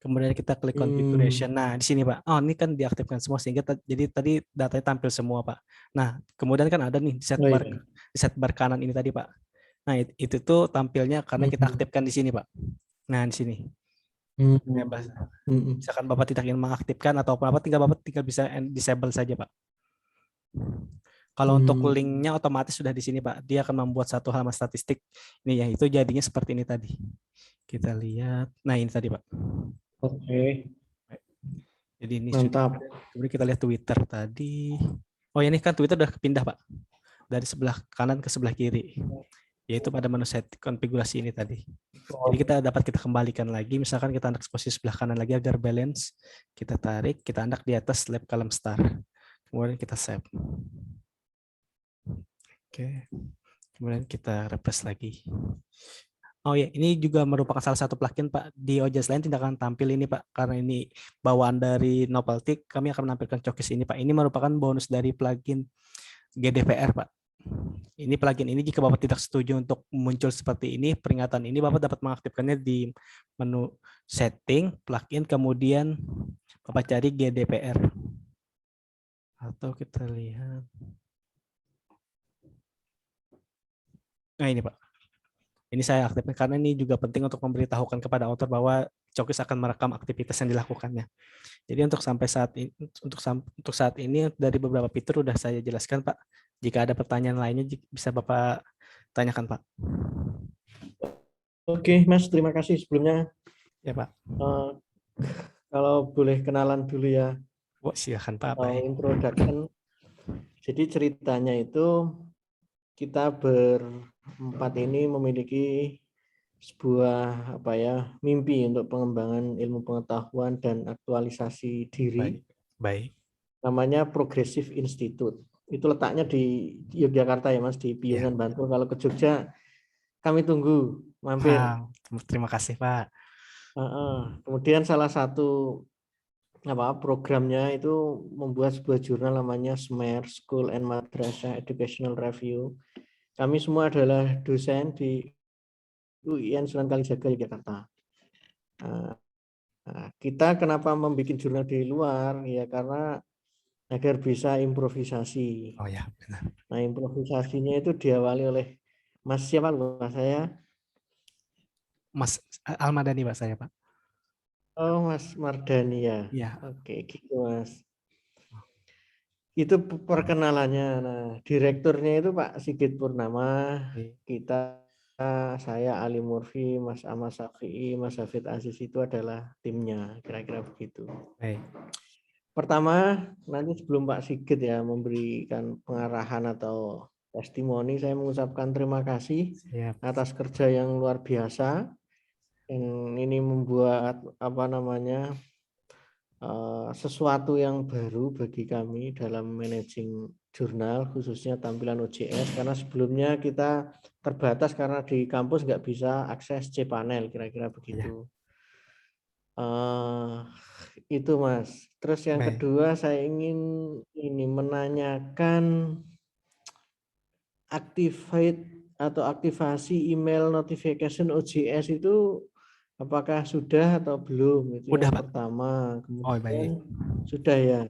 Kemudian kita klik configuration. Nah, di sini Pak. Ini kan diaktifkan semua sehingga jadi tadi datanya tampil semua Pak. Nah, kemudian kan ada nih di set bar kanan ini tadi Pak. Nah, itu tuh tampilnya karena kita aktifkan di sini Pak. Nah, di sini. Misalkan Bapak tidak ingin mengaktifkan atau apa, tinggal bisa disable saja Pak. Kalau untuk linknya otomatis sudah di sini Pak. Dia akan membuat satu halaman statistik. Ini ya, itu jadinya seperti ini tadi. Kita lihat. Nah, ini tadi Pak. Oke. Jadi ini mantap. Kemudian kita lihat Twitter tadi. Ini kan Twitter udah kepindah Pak. Dari sebelah kanan ke sebelah kiri. Yaitu pada menu set konfigurasi ini tadi. Jadi kita kembalikan lagi. Misalkan kita anak posisi sebelah kanan lagi agar balance. Kita tarik, kita anak di atas lab column star. Kemudian kita save. Oke. Kemudian kita refresh lagi. Ini juga merupakan salah satu plugin Pak. Di OJS lain tidak akan tampil ini Pak, karena ini bawaan dari Novelty. Kami akan menampilkan showcase ini Pak. Ini merupakan bonus dari plugin GDPR Pak. Ini plugin ini jika Bapak tidak setuju untuk muncul seperti ini, peringatan ini Bapak dapat mengaktifkannya di menu setting, plugin, kemudian Bapak cari GDPR. Atau kita lihat. Nah ini Pak. Ini saya aktifkan karena ini juga penting untuk memberitahukan kepada author bahwa showcase akan merekam aktivitas yang dilakukannya. Jadi untuk saat ini dari beberapa fitur sudah saya jelaskan Pak. Jika ada pertanyaan lainnya bisa Bapak tanyakan Pak. Oke Mas, terima kasih sebelumnya. Ya Pak. Kalau boleh kenalan dulu ya. Silakan Pak. Introduction. Jadi ceritanya itu kita berempat ini memiliki sebuah mimpi untuk pengembangan ilmu pengetahuan dan aktualisasi diri. Baik. Namanya Progressive Institute. Itu letaknya di Yogyakarta ya Mas, di Piungan, Bantul. Kalau ke Jogja kami tunggu mampir. Terima kasih Pak. Kemudian salah satu programnya itu membuat sebuah jurnal namanya SMARE, School and Madrasah Educational Review. Kami semua adalah dosen di UIN Sunan Kalijaga, Yogyakarta. Kita kenapa membuat jurnal di luar? Ya karena agar bisa improvisasi. Oh ya, benar. Nah, improvisasinya itu diawali oleh Mas siapa lupa saya? Mas Almadani Pak saya Pak. Oh, Mas Mardani ya. Iya. Oke, gitu Mas. Itu perkenalannya. Nah, direkturnya itu Pak Sigit Purnama. Kita, saya Ali Murfi, Mas Ahmad Syafi'i, Mas Hafid Aziz itu adalah timnya, kira-kira begitu. Pertama, nanti sebelum Pak Sigit ya memberikan pengarahan atau testimoni, saya mengucapkan terima kasih atas kerja yang luar biasa. Ini membuat sesuatu yang baru bagi kami dalam managing jurnal, khususnya tampilan OJS, karena sebelumnya kita terbatas karena di kampus nggak bisa akses cPanel, kira-kira begitu. Itu Mas. Terus yang kedua saya ingin menanyakan aktivasi email notification OJS itu apakah sudah atau belum? Itu Udah, yang Pak. pertama. Kemudian sudah ya.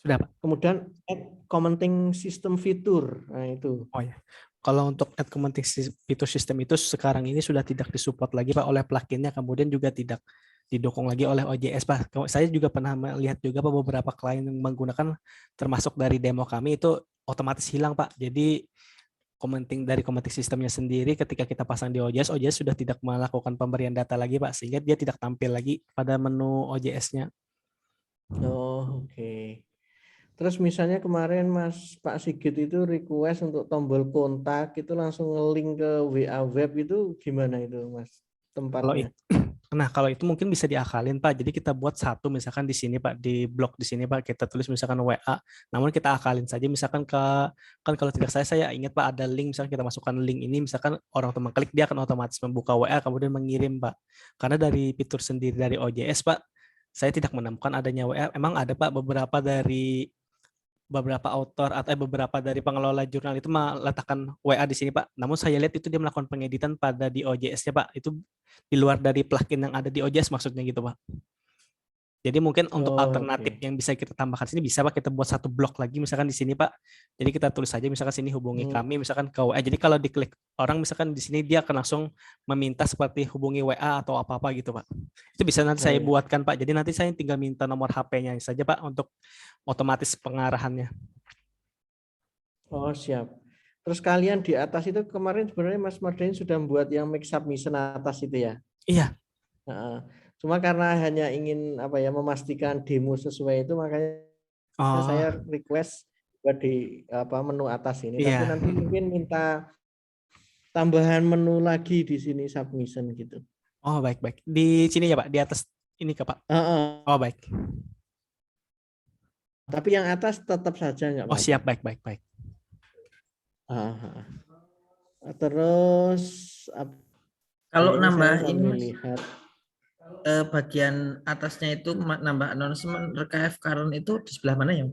Sudah Pak. Kemudian add commenting system fitur. Nah itu. Oh ya. Kalau untuk add commenting fitur sistem itu sekarang ini sudah tidak disupport lagi Pak oleh pluginnya, kemudian juga tidak didukung lagi oleh OJS Pak. Saya juga pernah melihat juga Pak beberapa klien yang menggunakan, termasuk dari demo kami itu otomatis hilang Pak. Jadi commenting sistemnya sendiri ketika kita pasang di OJS sudah tidak melakukan pemberian data lagi Pak, sehingga dia tidak tampil lagi pada menu OJS-nya. Oh, oke. Terus misalnya kemarin Pak Sigit itu request untuk tombol kontak itu langsung nge-link ke WA web itu gimana itu Mas tempatnya? Kalau itu mungkin bisa diakalin Pak. Jadi kita buat satu misalkan di sini Pak, di blok di sini Pak, kita tulis misalkan WA. Namun kita akalin saja misalkan kan kalau tidak saya ingat Pak ada link, misalkan kita masukkan link ini, misalkan orang teman klik dia akan otomatis membuka WA kemudian mengirim Pak. Karena dari fitur sendiri dari OJS Pak, saya tidak menemukan adanya WA. Emang ada Pak beberapa author atau beberapa dari pengelola jurnal itu meletakkan WA di sini Pak. Namun saya lihat itu dia melakukan pengeditan pada di OJS-nya Pak. Itu di luar dari plugin yang ada di OJS maksudnya gitu Pak. Jadi mungkin untuk alternatif yang bisa kita tambahkan sini bisa Pak kita buat satu blok lagi misalkan di sini Pak. Jadi kita tulis saja misalkan sini hubungi kami misalkan ke WA. Jadi kalau diklik orang misalkan di sini dia akan langsung meminta seperti hubungi WA atau apa-apa gitu Pak. Itu bisa nanti saya buatkan Pak. Jadi nanti saya tinggal minta nomor HP-nya saja Pak untuk otomatis pengarahannya. Oh siap. Terus kalian di atas itu kemarin sebenarnya Mas Mardani sudah membuat yang make submission atas itu ya? Iya. Cuma karena hanya ingin memastikan demo sesuai itu makanya saya request buat di menu atas ini. Tapi nanti mungkin minta tambahan menu lagi di sini submission gitu. Oh baik. Di sini ya Pak, di atas ini ke Pak. Oh baik. Tapi yang atas tetap saja nggak apa-apa. Oh siap, baik. Terus kalau nambah ini lihat bagian atasnya itu nambah announcement RKF current itu di sebelah mana ya?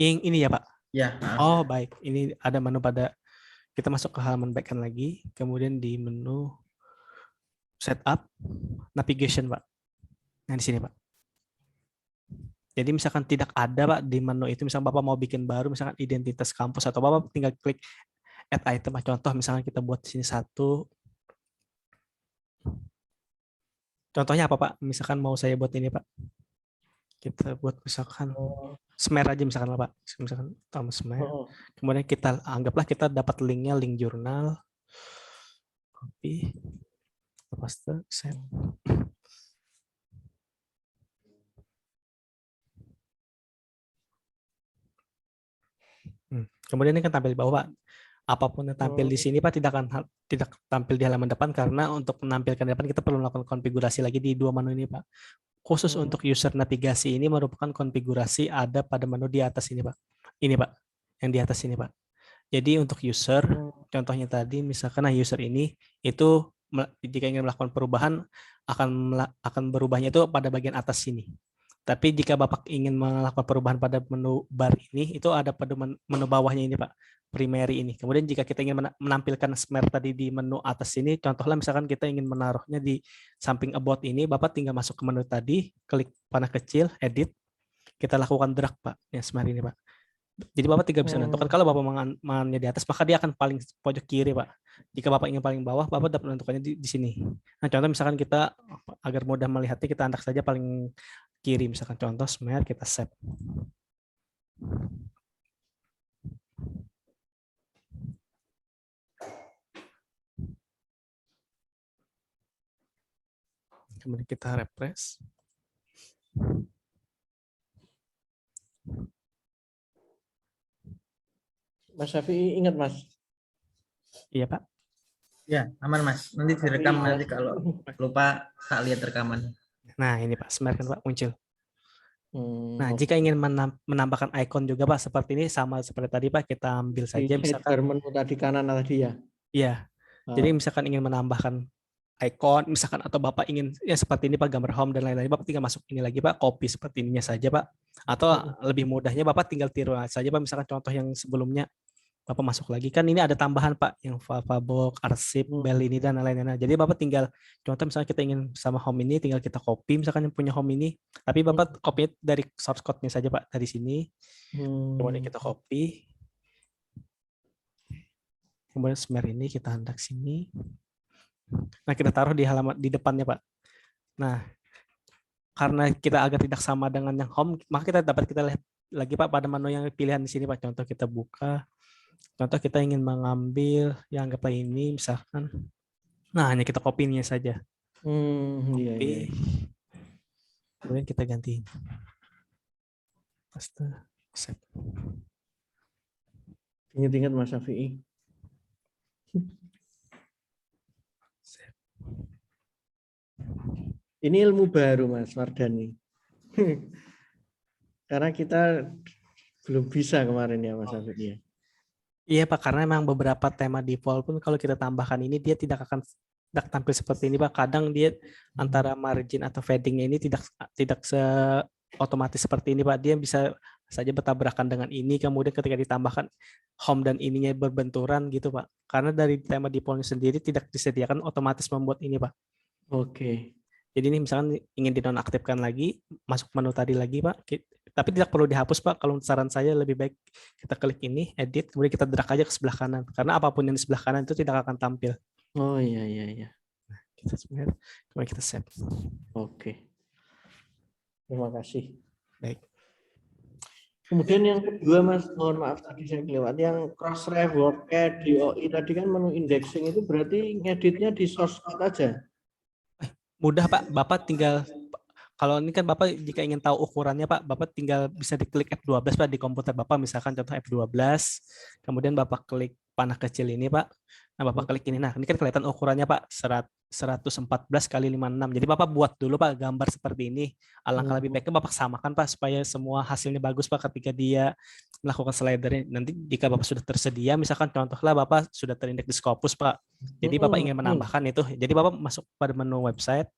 Yang ini ya Pak? Ya. Oh baik, ini ada menu pada kita masuk ke halaman backend lagi, kemudian di menu setup navigation Pak. Nah di sini Pak. Jadi misalkan tidak ada Pak di menu itu, misalkan Bapak mau bikin baru, misalkan identitas kampus atau Bapak tinggal klik add item. Contoh misalkan kita buat di sini satu. Contohnya apa Pak? Misalkan mau saya buat ini Pak. Kita buat misalkan SMARE aja misalkan Pak. Misalkan SMARE. Kemudian kita anggaplah kita dapat linknya, link jurnal. Copy. Paste, save. Kemudian ini kan tampil di bawah Pak. Apapun yang tampil di sini Pak tidak tampil di halaman depan karena untuk menampilkan di depan kita perlu melakukan konfigurasi lagi di dua menu ini Pak. Khusus untuk user navigasi ini merupakan konfigurasi ada pada menu di atas ini Pak. Ini Pak, yang di atas ini Pak. Jadi untuk user, contohnya tadi misalkan user ini itu jika ingin melakukan perubahan akan berubahnya itu pada bagian atas sini. Tapi jika Bapak ingin melakukan perubahan pada menu bar ini, itu ada pada menu bawahnya ini Pak, primary ini. Kemudian jika kita ingin menampilkan smear tadi di menu atas ini, contohnya misalkan kita ingin menaruhnya di samping about ini, Bapak tinggal masuk ke menu tadi, klik panah kecil, edit, kita lakukan drag Pak, ya smear ini Pak. Jadi Bapak tinggal bisa menentukan kalau Bapak mengannya di atas, maka dia akan paling pojok kiri, Pak. Jika Bapak ingin paling bawah, Bapak dapat menentukannya di sini. Nah, contoh misalkan kita agar mudah melihatnya, kita andak saja paling kiri, misalkan contoh smear, kita save. Kemudian kita refresh. Mas Syafi'i ingat Mas? Iya Pak. Ya, aman Mas. Nanti direkam nanti kalau lupa tak lihat rekaman. Nah ini Pak, smear kan Pak muncul. Nah jika ingin menambahkan icon juga Pak seperti ini, sama seperti tadi Pak, kita ambil saja misalkan menu tadi kanan tadi ya. Iya. Jadi misalkan ingin menambahkan icon misalkan atau Bapak ingin ya seperti ini Pak, gambar home dan lain-lain, Bapak tinggal masuk ini lagi Pak, copy seperti ininya saja Pak. Atau lebih mudahnya Bapak tinggal tiru saja Pak, misalkan contoh yang sebelumnya Bapak masuk lagi, kan ini ada tambahan Pak yang Favabok, arsip, bel ini dan lain-lain. Jadi Bapak tinggal contoh misalnya kita ingin sama home ini, tinggal kita copy misalkan yang punya home ini, tapi Bapak copy dari source code-nya saja Pak, dari sini. Kemudian kita copy. Kemudian smear ini kita hendak sini. Nah, kita taruh di halaman di depannya, Pak. Nah, karena kita agak tidak sama dengan yang home, maka kita lihat lagi Pak pada menu yang pilihan di sini Pak. Contoh kita buka. Contoh kita ingin mengambil yang anggaplah ini misalkan. Nah, hanya kita copy ini saja. Copy. Kemudian kita ganti. Paste. Save. Ingat-ingat Mas Syafi'i. Ini ilmu baru Mas Mardhani. Karena kita belum bisa kemarin ya Mas Syafi'i. Iya Pak, karena memang beberapa tema default pun kalau kita tambahkan ini dia tidak akan tampil seperti ini Pak. Kadang dia antara margin atau fadingnya ini tidak otomatis seperti ini Pak. Dia bisa saja bertabrakan dengan ini, kemudian ketika ditambahkan home dan ininya berbenturan gitu Pak. Karena dari tema defaultnya sendiri tidak disediakan otomatis membuat ini Pak. Oke. Jadi ini misalkan ingin dinonaktifkan lagi, masuk menu tadi lagi Pak. Tapi tidak perlu dihapus Pak. Kalau saran saya lebih baik kita klik ini, edit, kemudian kita drag aja ke sebelah kanan. Karena apapun yang di sebelah kanan itu tidak akan tampil. Oh iya. Nah, kita save, kemudian kita save. Oke. Terima kasih. Baik. Kemudian yang kedua Mas, mohon maaf tadi saya kelewat. Yang Crossref, WordCat, DOI tadi kan menu indexing itu berarti ngeditnya di source code aja? Mudah Pak, Bapak tinggal, kalau ini kan Bapak jika ingin tahu ukurannya Pak, Bapak tinggal bisa diklik F12 Pak di komputer Bapak, misalkan contoh F12, kemudian Bapak klik panah kecil ini Pak, nah Bapak klik ini, nah ini kan kelihatan ukurannya Pak, 114 kali 56, jadi Bapak buat dulu Pak gambar seperti ini, alangkah lebih baiknya Bapak samakan Pak, supaya semua hasilnya bagus Pak ketika dia melakukan slidernya. Nanti jika Bapak sudah tersedia, misalkan contohlah Bapak sudah terindeks di Scopus Pak, jadi Bapak ingin menambahkan itu, jadi Bapak masuk pada menu website,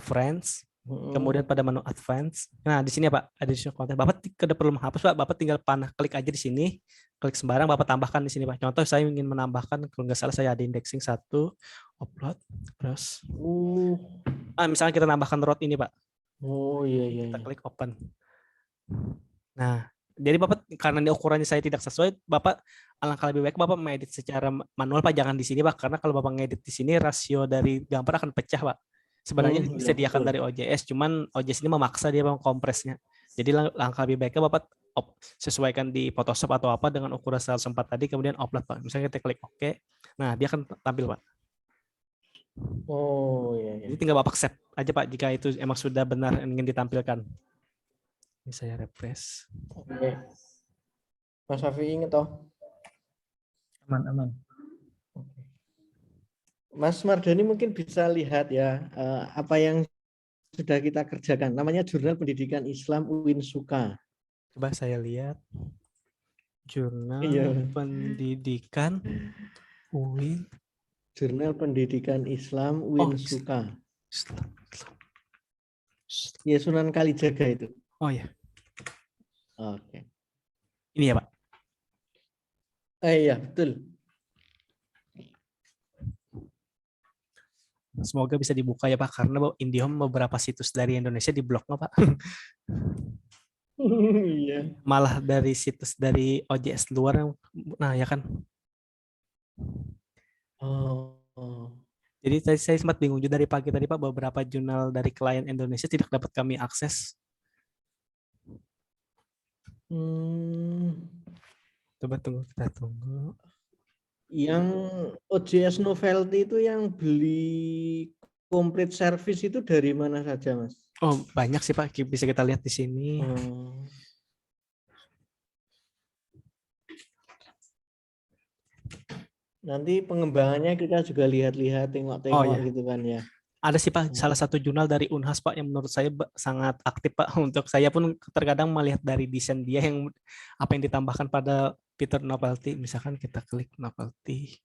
friends, kemudian pada menu advance. Nah, di sini ya Pak, additional content. Bapak tidak perlu menghapus Pak, Bapak tinggal panah klik aja di sini, klik sembarang, Bapak tambahkan di sini Pak. Contoh saya ingin menambahkan, kalau nggak salah saya ada indexing 1, upload, terus. Misalnya kita tambahkan route ini Pak. Oh iya. Kita klik open. Nah, jadi Bapak karena ini ukurannya saya tidak sesuai, Bapak alangkah lebih baik Bapak mengedit secara manual Pak, jangan di sini Pak, karena kalau Bapak ngedit di sini rasio dari gambar akan pecah Pak. Sebenarnya disediakan dari OJS, cuman OJS ini memaksa dia mengkompresnya. Jadi langkah lebih baiknya Bapak sesuaikan di Photoshop atau apa dengan ukuran 104 tadi, kemudian upload Pak. Misalnya kita klik OK, nah dia akan tampil Pak. Oh iya. Jadi tinggal Bapak save aja Pak, jika itu emang sudah benar ingin ditampilkan. Ini saya refresh. Oke. Mas Syafi'i ingat toh? Aman. Mas Mardhani mungkin bisa lihat ya apa yang sudah kita kerjakan. Namanya Jurnal Pendidikan Islam UIN Suka. Coba saya lihat. Jurnal Iya. Pendidikan UIN. Jurnal Pendidikan Islam Oh, UIN Suka. Islam. Ya, Sunan Kalijaga itu. Oh ya, Oke. ini ya Pak. Iya, betul. Semoga bisa dibuka ya Pak, karena IndiHome beberapa situs dari Indonesia diblok nggak Pak? Iya. Malah dari situs dari OJS luar yang, nah ya kan. Oh. Jadi tadi saya sempat bingung juga dari pagi tadi Pak, beberapa jurnal dari klien Indonesia tidak dapat kami akses. Coba tunggu, kita tunggu. Yang OJS Novelty itu yang beli complete service itu dari mana saja, Mas? Oh banyak sih Pak, bisa kita lihat di sini. Oh. Nanti pengembangannya kita juga lihat-lihat, tengok-tengok Oh, iya. gitu kan ya. Ada sih Pak, salah satu jurnal dari Unhas Pak yang menurut saya sangat aktif Pak. Untuk saya pun terkadang melihat dari desain dia yang apa yang ditambahkan pada Peter Novelty. Misalkan kita klik Novelty.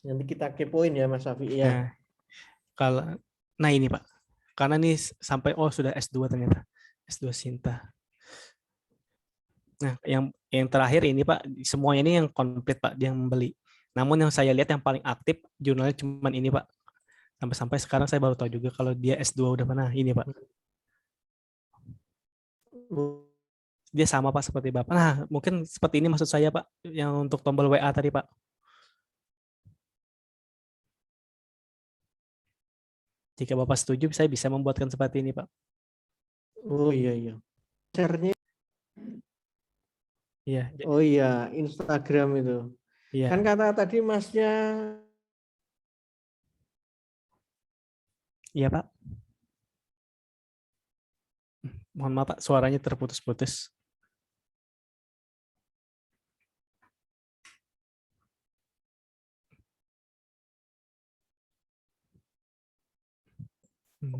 Nanti kita kepoin ya Mas Safi ya. Nah ini Pak, karena nih sampai sudah S2 ternyata, S2 Sinta. Nah yang terakhir ini Pak, semuanya ini yang komplit Pak, dia yang membeli. Namun yang saya lihat yang paling aktif jurnalnya cuma ini Pak. Sampai sekarang saya baru tahu juga kalau dia S2 udah mana ini Pak. Dia sama Pak seperti Bapak. Nah mungkin seperti ini maksud saya Pak, yang untuk tombol WA tadi Pak. Jika Bapak setuju, saya bisa membuatkan seperti ini, Pak. Oh iya. Share-nya. Iya. Oh iya, Instagram itu. Iya. Kan kata tadi Masnya. Iya, Pak. Mohon maaf, Pak, suaranya terputus-putus.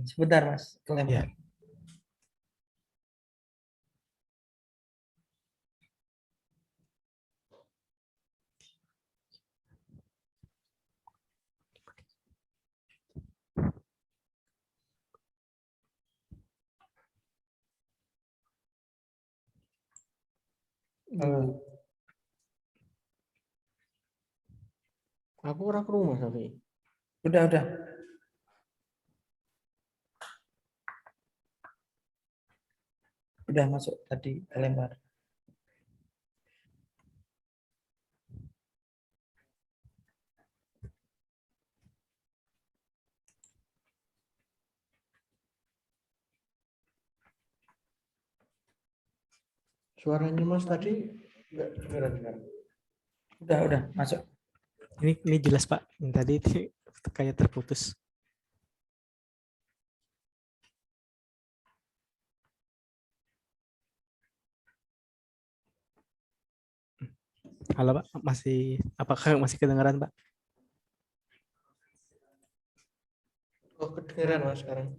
Sebentar Mas, kelempar. Ya. Aku ora krungu Mas Safi. Udah. Udah masuk tadi kelempar. Suaranya Mas tadi enggak dengar. Udah masuk. Ini jelas, Pak. Yang tadi kayak terputus. Halo, Pak. Apakah masih kedengaran, Pak? Oh, kedengaran Mas sekarang.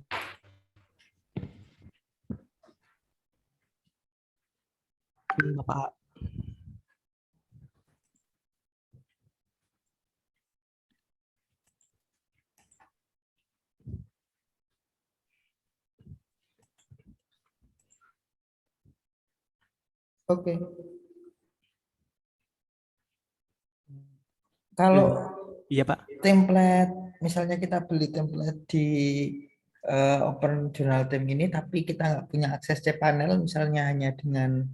Bapak. Oke. Kalau iya, Pak. template, misalnya kita beli template di Open Journal Team ini, tapi kita nggak punya akses cPanel, misalnya hanya dengan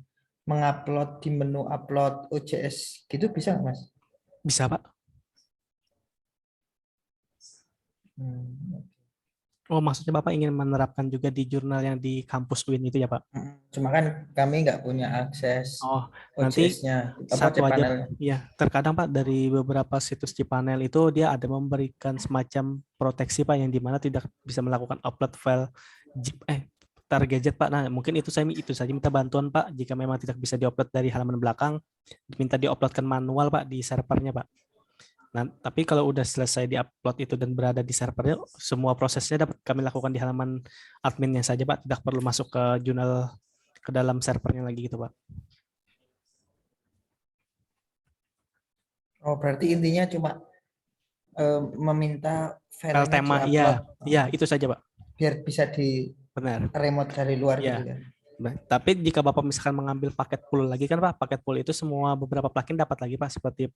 mengupload di menu upload OJS, gitu bisa nggak Mas? Bisa, Pak. Oh, maksudnya Bapak ingin menerapkan juga di jurnal yang di kampus UIN itu ya, Pak? Cuma kan kami nggak punya akses nanti OJS-nya, satu aja. cPanel. Ya, terkadang Pak dari beberapa situs cPanel itu dia ada memberikan semacam proteksi Pak yang dimana tidak bisa melakukan upload file target Pak. Nah, mungkin itu saja minta bantuan Pak. Jika memang tidak bisa diupload dari halaman belakang, minta diuploadkan manual Pak di servernya Pak. Nah, tapi kalau udah selesai di-upload itu dan berada di servernya, semua prosesnya dapat kami lakukan di halaman adminnya saja, Pak. Tidak perlu masuk ke jurnal ke dalam servernya lagi gitu, Pak. Oh, berarti intinya cuma meminta File filenya tema, diupload iya, itu saja, Pak. biar bisa di Benar. remote dari luar Iya. gitu ya. Nah, tapi jika Bapak misalkan mengambil paket pool lagi kan Pak, paket pool itu semua beberapa plugin dapat lagi Pak, seperti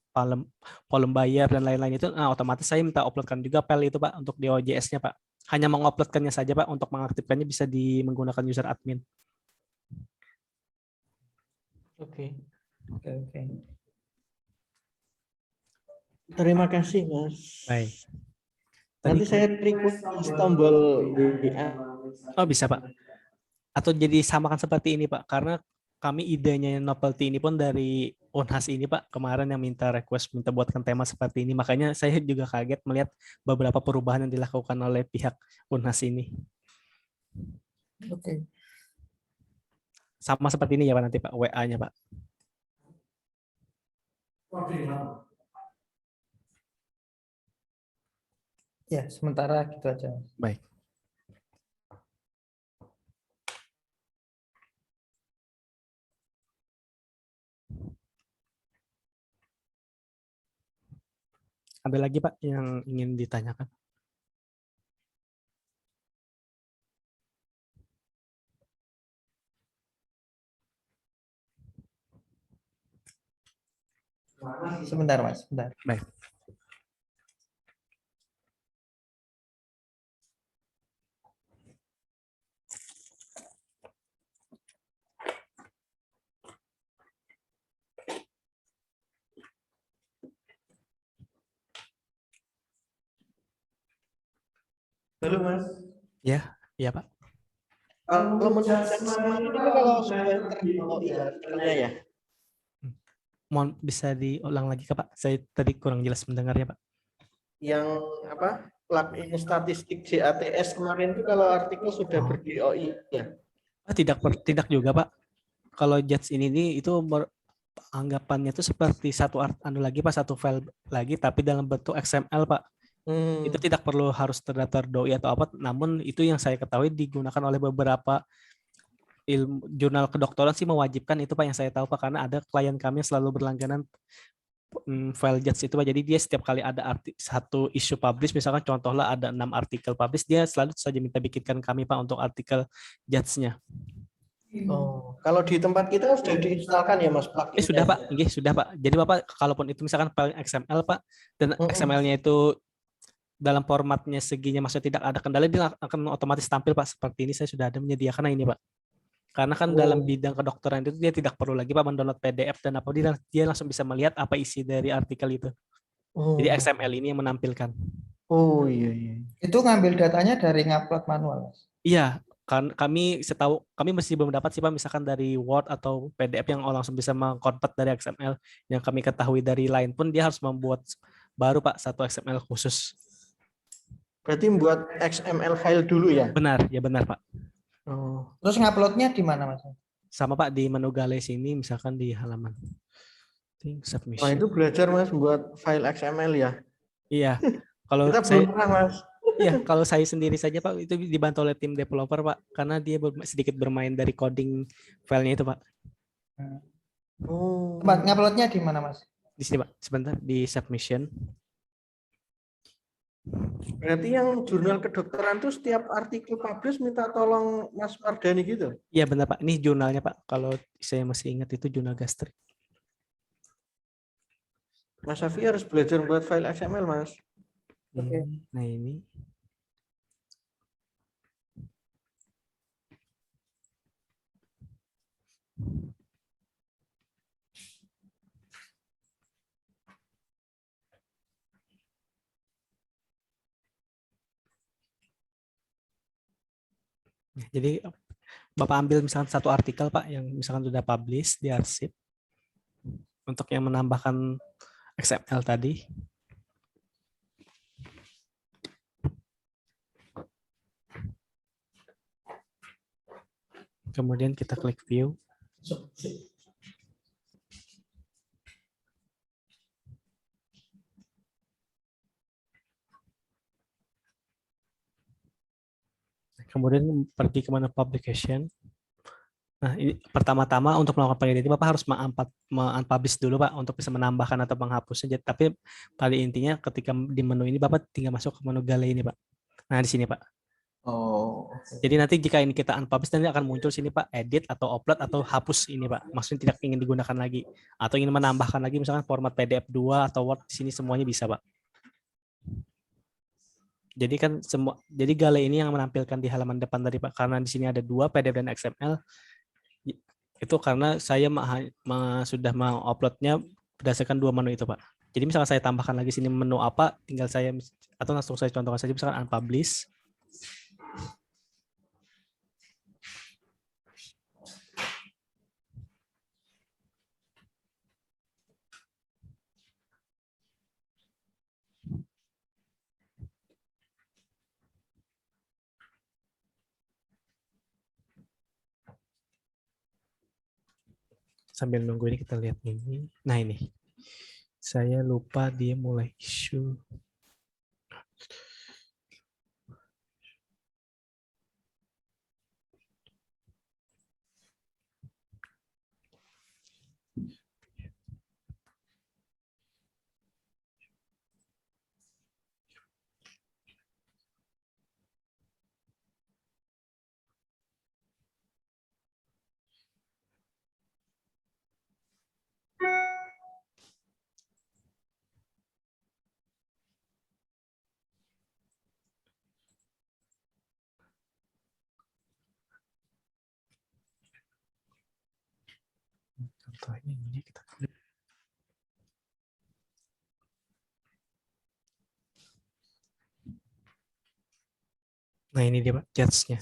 volume buyer dan lain-lain itu, nah otomatis saya minta uploadkan juga file itu Pak untuk di OJS-nya Pak. Hanya menguploadkannya saja Pak, untuk mengaktifkannya bisa menggunakan user admin. Oke. Oke. Terima kasih, Mas. Baik. Nanti saya request tombol WA. Oh bisa Pak. Atau jadi samakan seperti ini Pak, karena kami idenya novelty ini pun dari Unhas ini Pak, kemarin yang minta request, minta buatkan tema seperti ini, makanya saya juga kaget melihat beberapa perubahan yang dilakukan oleh pihak Unhas ini. Oke. Sama seperti ini ya Pak nanti Pak, WA-nya Pak. Ya, sementara gitu aja. Baik. Ada lagi Pak yang ingin ditanyakan? Sebentar, Mas. Sebentar. Baik. Halo, Mas. Ya, iya Pak. Kalau menurut Mas ini kalau sudah terlihat ya. Mohon bisa diulang lagi Pak. Saya tadi kurang jelas mendengarnya Pak. Yang apa? Plugin statistik JATS kemarin itu kalau artikel sudah ber-DOI ya. Tidak juga Pak. Kalau Jats ini nih itu anggapannya itu seperti satu lagi Pak, satu file lagi tapi dalam bentuk XML Pak. Itu tidak perlu harus terdaftar DOI atau apa, namun itu yang saya ketahui digunakan oleh beberapa jurnal kedokteran sih mewajibkan itu Pak, yang saya tahu Pak, karena ada klien kami yang selalu berlangganan file Jats itu Pak. Jadi dia setiap kali ada satu isu publish, misalkan contohlah ada 6 artikel publish, dia selalu saja minta bikinkan kami Pak untuk artikel Jats-nya. Oh, kalau di tempat kita sudah diinstalkan ya Mas plugin. Sudah Pak, sudah Pak. Jadi Bapak kalaupun itu misalkan file XML Pak, dan XML-nya itu dalam formatnya seginya maksudnya tidak ada kendala, dia akan otomatis tampil Pak. Seperti ini saya sudah ada menyediakan ini Pak. Karena kan dalam bidang kedokteran itu dia tidak perlu lagi Pak mendownload PDF dan apa, dia langsung bisa melihat apa isi dari artikel itu. Jadi XML ini yang menampilkan. Oh iya. Itu ngambil datanya dari ngupload manual, Mas? Iya, kan kami masih belum dapat sih Pak, misalkan dari Word atau PDF yang langsung bisa mengkonvert dari XML. Yang kami ketahui dari lain pun dia harus membuat baru Pak satu XML khusus. Berarti membuat XML file dulu ya? Benar Pak. Oh. Terus nguploadnya di mana Mas? Sama Pak, di menu gale sini misalkan di halaman submission. Wah, itu belajar Mas buat file XML ya? Iya. Kalau kita belum pernah Mas. Iya, kalau saya sendiri saja Pak itu dibantu oleh tim developer Pak, karena dia sedikit bermain dari coding filenya itu Pak. Oh. Tempat nguploadnya di mana Mas? Di sini Pak, sebentar di submission. Berarti yang jurnal kedokteran itu setiap artikel publish minta tolong Mas Mardani gitu? Iya benar Pak, ini jurnalnya Pak. Kalau saya masih ingat itu jurnal gastrik. Mas Safi harus belajar buat file XML Mas. Oke. Nah ini. Jadi Bapak ambil misalkan satu artikel Pak yang misalkan sudah publish di arsip, untuk yang menambahkan XML tadi. Kemudian kita klik view. Kemudian pergi ke menu publication. Nah, ini pertama-tama untuk melakukan pengeditan Bapak harus unpublish dulu Pak untuk bisa menambahkan atau menghapusnya. Tapi pada intinya ketika di menu ini Bapak tinggal masuk ke menu galeri ini Pak. Nah, di sini Pak. Oh, Jadi nanti jika ini kita unpublish nanti akan muncul sini Pak, edit atau upload atau hapus ini Pak. Maksudnya tidak ingin digunakan lagi atau ingin menambahkan lagi misalkan format PDF 2 atau Word di sini semuanya bisa Pak. Jadi kan jadi galeri ini yang menampilkan di halaman depan tadi Pak, karena di sini ada 2 PDF dan XML. Itu karena saya sudah mau uploadnya berdasarkan 2 menu itu Pak. Jadi misalkan saya tambahkan lagi sini menu apa, tinggal saya atau langsung saya contohkan saja misalkan unpublish. Sambil nunggu ini kita lihat ini. Nah ini, saya lupa dia mulai issue. Contohnya ini kita. Nah ini dia Pak, charge-nya.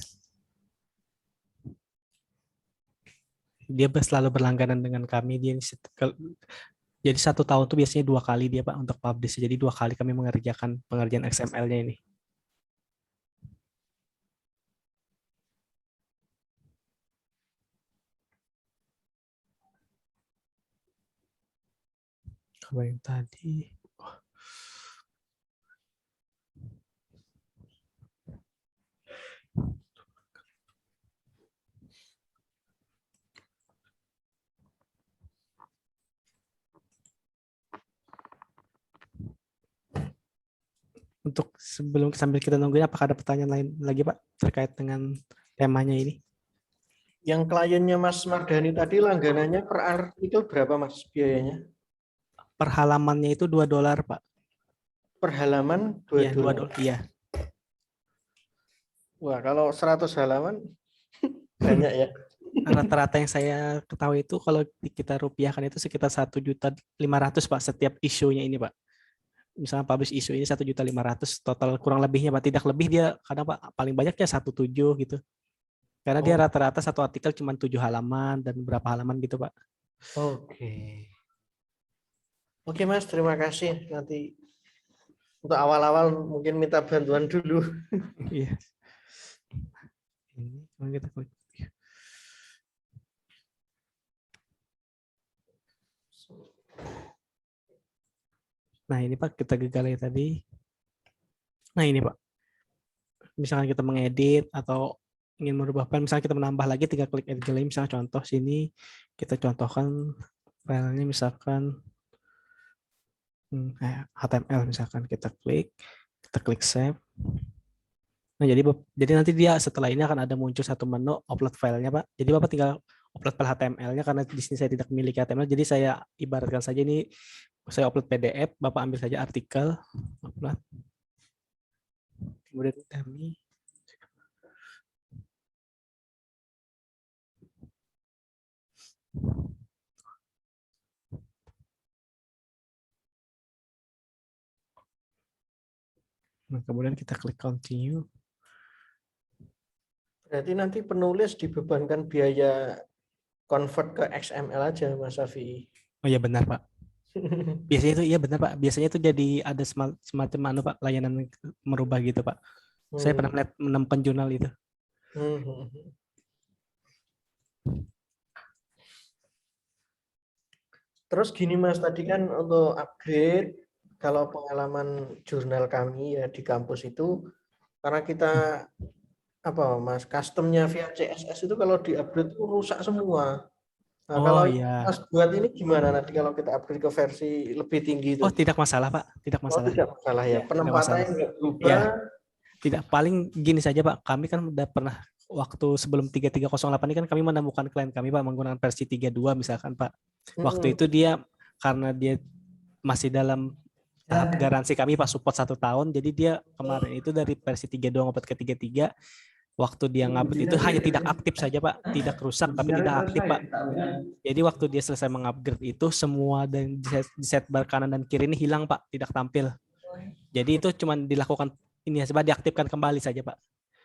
Dia selalu berlangganan dengan kami. Jadi 1 tahun tuh biasanya 2 kali dia Pak untuk publish. Jadi 2 kali kami mengerjakan pengerjaan XML-nya ini. Kalau yang tadi, untuk sambil kita nungguin, apakah ada pertanyaan lain lagi Pak terkait dengan temanya ini? yang kliennya Mas Mardhani tadi langganannya per artikel berapa Mas biayanya? Per halamannya itu $2 Pak. Per halaman Iya, $2. $2. Iya. Wah, kalau 100 halaman banyak ya. Rata-rata yang saya ketahui itu kalau kita rupiahkan itu sekitar 1.500.000 Pak setiap isunya ini Pak. Misalnya publish isu ini 1.500.000 total kurang lebihnya Pak, tidak lebih dia kadang Pak paling banyaknya 1.7 gitu. Karena dia rata-rata satu artikel cuma 7 halaman dan berapa halaman gitu Pak. Oke. Oke Mas, terima kasih. Nanti untuk awal-awal mungkin minta bantuan dulu. Iya. Ini kita klik. Nah ini Pak, kita ke galeri tadi. Nah ini Pak, misalkan kita mengedit atau ingin merubah file, misalnya kita menambah lagi, tinggal klik edit galeri. Misalnya contoh sini, kita contohkan filenya misalkan HTML misalkan, kita klik save. Nah jadi nanti dia setelah ini akan ada muncul satu menu upload filenya Pak. Jadi Bapak tinggal upload file HTML-nya, karena di sini saya tidak memiliki HTML, jadi saya ibaratkan saja ini saya upload PDF, Bapak ambil saja artikel, upload. Kemudian kami kemudian kita klik continue. Berarti nanti penulis dibebankan biaya convert ke XML aja Mas Safi. Oh iya benar Pak. Biasanya itu iya benar Pak. Biasanya itu jadi ada semacam Pak, layanan merubah gitu Pak. Saya pernah menemukan jurnal itu. Terus gini Mas, tadi kan untuk upgrade, kalau pengalaman jurnal kami ya di kampus itu, karena kita apa Mas, customnya via CSS itu kalau di-upgrade itu rusak semua. Nah, Oh kalau iya. Mas buat ini gimana nanti kalau kita upgrade ke versi lebih tinggi itu? Oh tidak masalah Pak, tidak Oh, masalah. tidak masalah ya. Iya, tidak Penempatannya masalah. nggak berubah. Iya, tidak, paling gini saja Pak. Kami kan udah pernah waktu sebelum 3308 ini kan kami menemukan klien kami Pak menggunakan versi 32 misalkan Pak. Waktu Mm-mm. itu dia karena dia masih dalam tahap garansi kami Pak, support 1 tahun. Jadi dia kemarin itu dari versi 32 ngopat ke 33. Waktu dia ngupdate itu hanya tidak aktif saja Pak, tidak rusak tapi tidak aktif Pak. Jadi waktu dia selesai mengupgrade itu semua dan di sidebar kanan dan kiri ini hilang Pak, tidak tampil. Jadi itu cuma dilakukan ini ya, coba diaktifkan kembali saja Pak.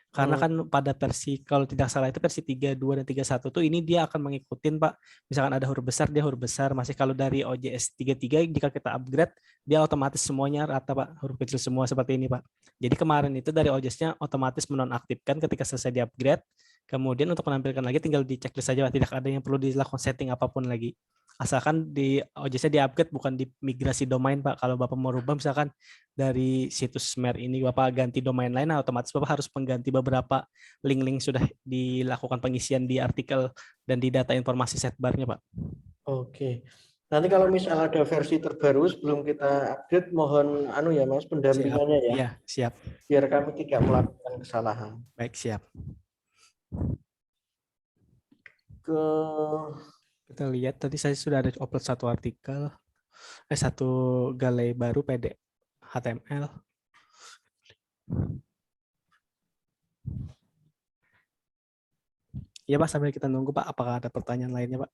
Karena kan pada versi kalau tidak salah itu versi 32 dan 31 tuh ini dia akan mengikutin Pak. Misalkan ada huruf besar dia huruf besar. Masih kalau dari OJS 33 jika kita upgrade dia otomatis semuanya rata Pak, huruf kecil semua seperti ini Pak. Jadi kemarin itu dari OJS-nya otomatis menonaktifkan ketika selesai di upgrade. Kemudian untuk menampilkan lagi tinggal di checklist saja Pak, tidak ada yang perlu dilakukan setting apapun lagi. Asalkan di OJS-nya di-upgrade bukan di migrasi domain Pak. Kalau Bapak mau rubah misalkan dari situs SMER ini Bapak ganti domain lain, nah otomatis Bapak harus mengganti beberapa link-link sudah dilakukan pengisian di artikel dan di data informasi setbarnya Pak. Oke. Nanti kalau misal ada versi terbaru sebelum kita upgrade, mohon ya Mas pendampingannya ya. Iya, siap. Biar kami tidak melakukan kesalahan. Baik, siap. Kita lihat tadi saya sudah ada upload satu artikel, satu galei baru PD HTML. Ya Pak, sambil kita nunggu Pak, apakah ada pertanyaan lainnya Pak?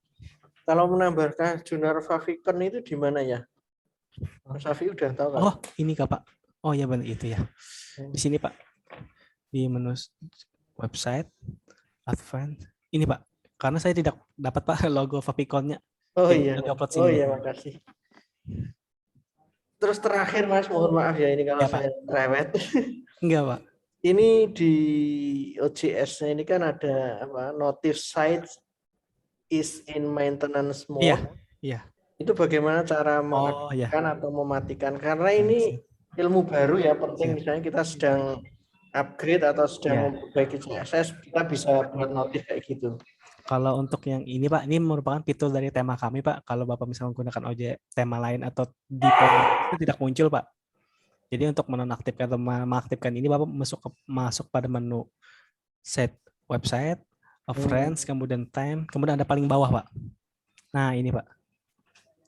Kalau menambahkan Junior Favicon itu di mana ya? Mas Safi udah tahu kan? Oh, ini Kak Pak. Oh ya benar itu ya. Di sini Pak. Di menu website, advance. Ini Pak. Karena saya tidak dapat Pak logo Favicon-nya. Oh Jadi iya. di-upload Oh sini. iya, makasih. Terus terakhir Mas, mohon maaf ya ini kalau Ya, Pak. saya rewet. Enggak Pak. Ini di OJS-nya ini kan ada apa? Notice site is in maintenance mode. Iya, iya. Itu bagaimana cara Oh ya. mengaktifkan atau mematikan? Karena ini ilmu baru ya, penting misalnya kita sedang upgrade atau sedang memperbaiki CSS, kita bisa buat notif kayak gitu. Kalau untuk yang ini Pak, ini merupakan fitur dari tema kami Pak. Kalau Bapak misalnya menggunakan OJS tema lain atau di itu tidak muncul Pak. Jadi untuk menonaktifkan atau mengaktifkan ini Bapak masuk pada menu set website, friends, kemudian time, kemudian ada paling bawah Pak. Nah ini Pak.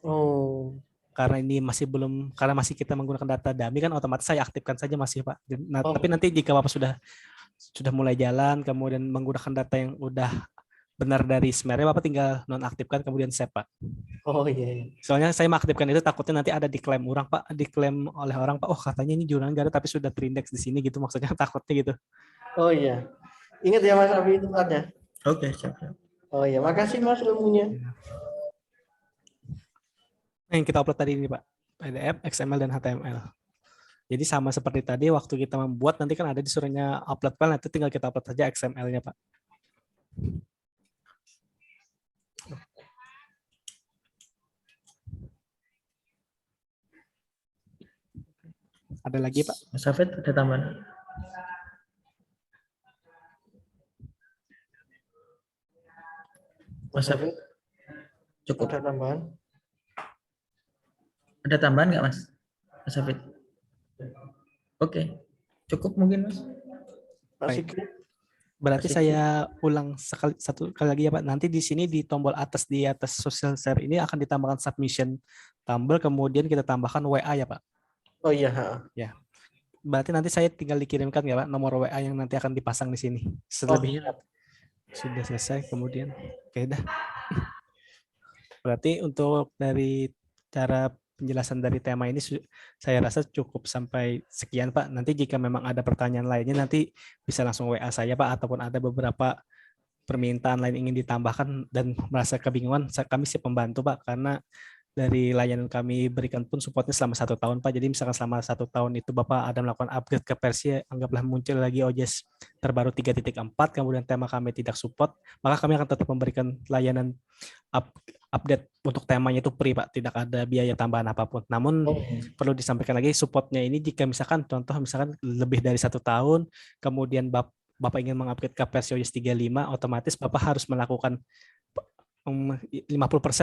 Oh. Karena ini masih belum, karena masih kita menggunakan data dummy kan otomatis saya aktifkan saja masih Pak. Nah, tapi nanti jika Bapak sudah mulai jalan, kemudian menggunakan data yang udah benar dari SMER, Bapak tinggal nonaktifkan kemudian save Pak. Oh iya. Soalnya saya mengaktifkan itu takutnya nanti ada diklaim orang Pak, diklaim oleh orang Pak, oh katanya ini jurnal negara tapi sudah terindeks di sini gitu, maksudnya takutnya gitu. Oh iya. Ingat ya Mas Abi tempatnya. Oke, siap. Oh iya, makasih Mas ilmunya. Yang kita upload tadi ini Pak, PDF, XML, dan HTML. Jadi sama seperti tadi, waktu kita membuat nanti kan ada disuruhnya upload file, itu tinggal kita upload saja XML-nya Pak. Ada lagi Pak? Mas Hafid, ada tambahan? Mas Hafid, cukup. Ada tambahan? Ada tambahan nggak Mas? Mas Hafid? Oke, cukup mungkin Mas. Masih. Berarti saya ulang satu kali lagi ya Pak. Nanti di sini di tombol atas di atas social share ini akan ditambahkan submission tombol, kemudian kita tambahkan WA ya Pak. Oh iya. Ya. Berarti nanti saya tinggal dikirimkan ya Pak nomor WA yang nanti akan dipasang di sini. Selebihnya sudah selesai kemudian. Oke dah. Berarti untuk dari cara penjelasan dari tema ini saya rasa cukup sampai sekian Pak. Nanti jika memang ada pertanyaan lainnya nanti bisa langsung WA saya Pak, ataupun ada beberapa permintaan lain ingin ditambahkan dan merasa kebingungan, kami siap membantu Pak, karena dari layanan kami berikan pun supportnya selama 1 tahun Pak. Jadi misalkan selama 1 tahun itu Bapak ada melakukan upgrade ke versi, anggaplah muncul lagi OJS terbaru 3.4, kemudian tema kami tidak support, maka kami akan tetap memberikan layanan update untuk temanya itu free Pak, tidak ada biaya tambahan apapun. Namun perlu disampaikan lagi supportnya ini jika misalkan contoh misalkan lebih dari 1 tahun, kemudian Bapak ingin mengupgrade ke versi OJS 35, otomatis Bapak harus melakukan 50%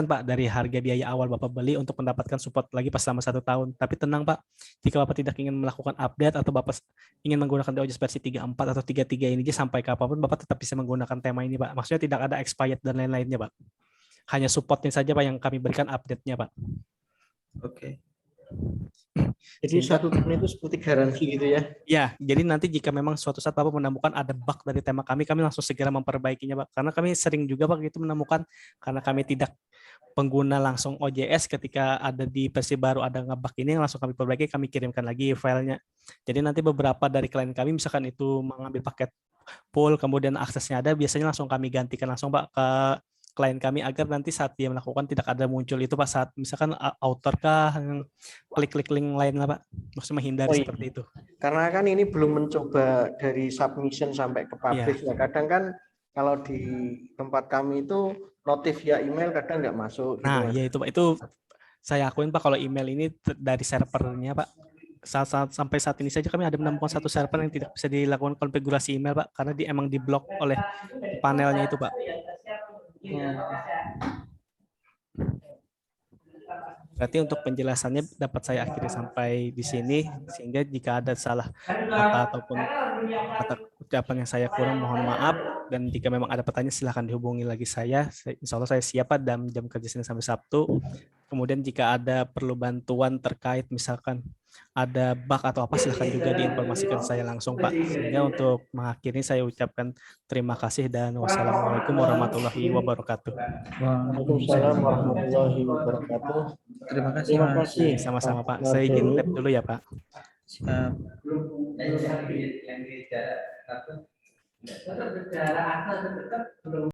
Pak dari harga biaya awal Bapak beli untuk mendapatkan support lagi pas selama 1 tahun. Tapi tenang Pak, jika Bapak tidak ingin melakukan update atau Bapak ingin menggunakan OJS versi 34 atau 33 ini aja sampai kapanpun Bapak tetap bisa menggunakan tema ini Pak. Maksudnya tidak ada expired dan lain-lainnya Pak. Hanya supportnya saja Pak yang kami berikan update-nya Pak. Oke. Jadi 1 tahun itu seperti garansi gitu ya. Ya, jadi nanti jika memang suatu saat Bapak menemukan ada bug dari tema kami langsung segera memperbaikinya Pak. Karena kami sering juga Pak gitu menemukan, karena kami tidak pengguna langsung OJS, ketika ada di versi baru ada ngebug ini langsung kami perbaiki, kami kirimkan lagi filenya. Jadi nanti beberapa dari klien kami misalkan itu mengambil paket full kemudian aksesnya ada, biasanya langsung kami gantikan langsung Pak ke klien kami agar nanti saat dia melakukan tidak ada muncul itu Pak saat misalkan author kah, klik-klik link lain lah Pak. Maksudnya menghindari seperti itu. Karena kan ini belum mencoba dari submission sampai ke publish. Ya. Kadang kan kalau di tempat kami itu notif via email kadang nggak masuk. Nah, gitu, ya itu Pak, itu saya akuin Pak kalau email ini dari servernya Pak. Sampai saat ini saja kami ada menemukan satu server yang tidak bisa dilakukan konfigurasi email Pak, karena dia emang diblok oleh panelnya itu Pak. Berarti untuk penjelasannya dapat saya akhiri sampai di sini, sehingga jika ada salah kata ataupun kata ucapan yang saya kurang mohon maaf, dan jika memang ada pertanyaan silahkan dihubungi lagi saya. Insya Allah saya siap Pak dalam jam kerja Senin sampai Sabtu. Kemudian jika ada perlu bantuan terkait misalkan ada bug atau apa silahkan juga diinformasikan saya langsung Pak. Sehingga untuk mengakhiri saya ucapkan terima kasih dan wassalamualaikum warahmatullahi wabarakatuh. Waalaikumsalam warahmatullahi wabarakatuh. Terima kasih. Terima kasih. Sama-sama Pak. Saya izin tap dulu ya Pak. Siap.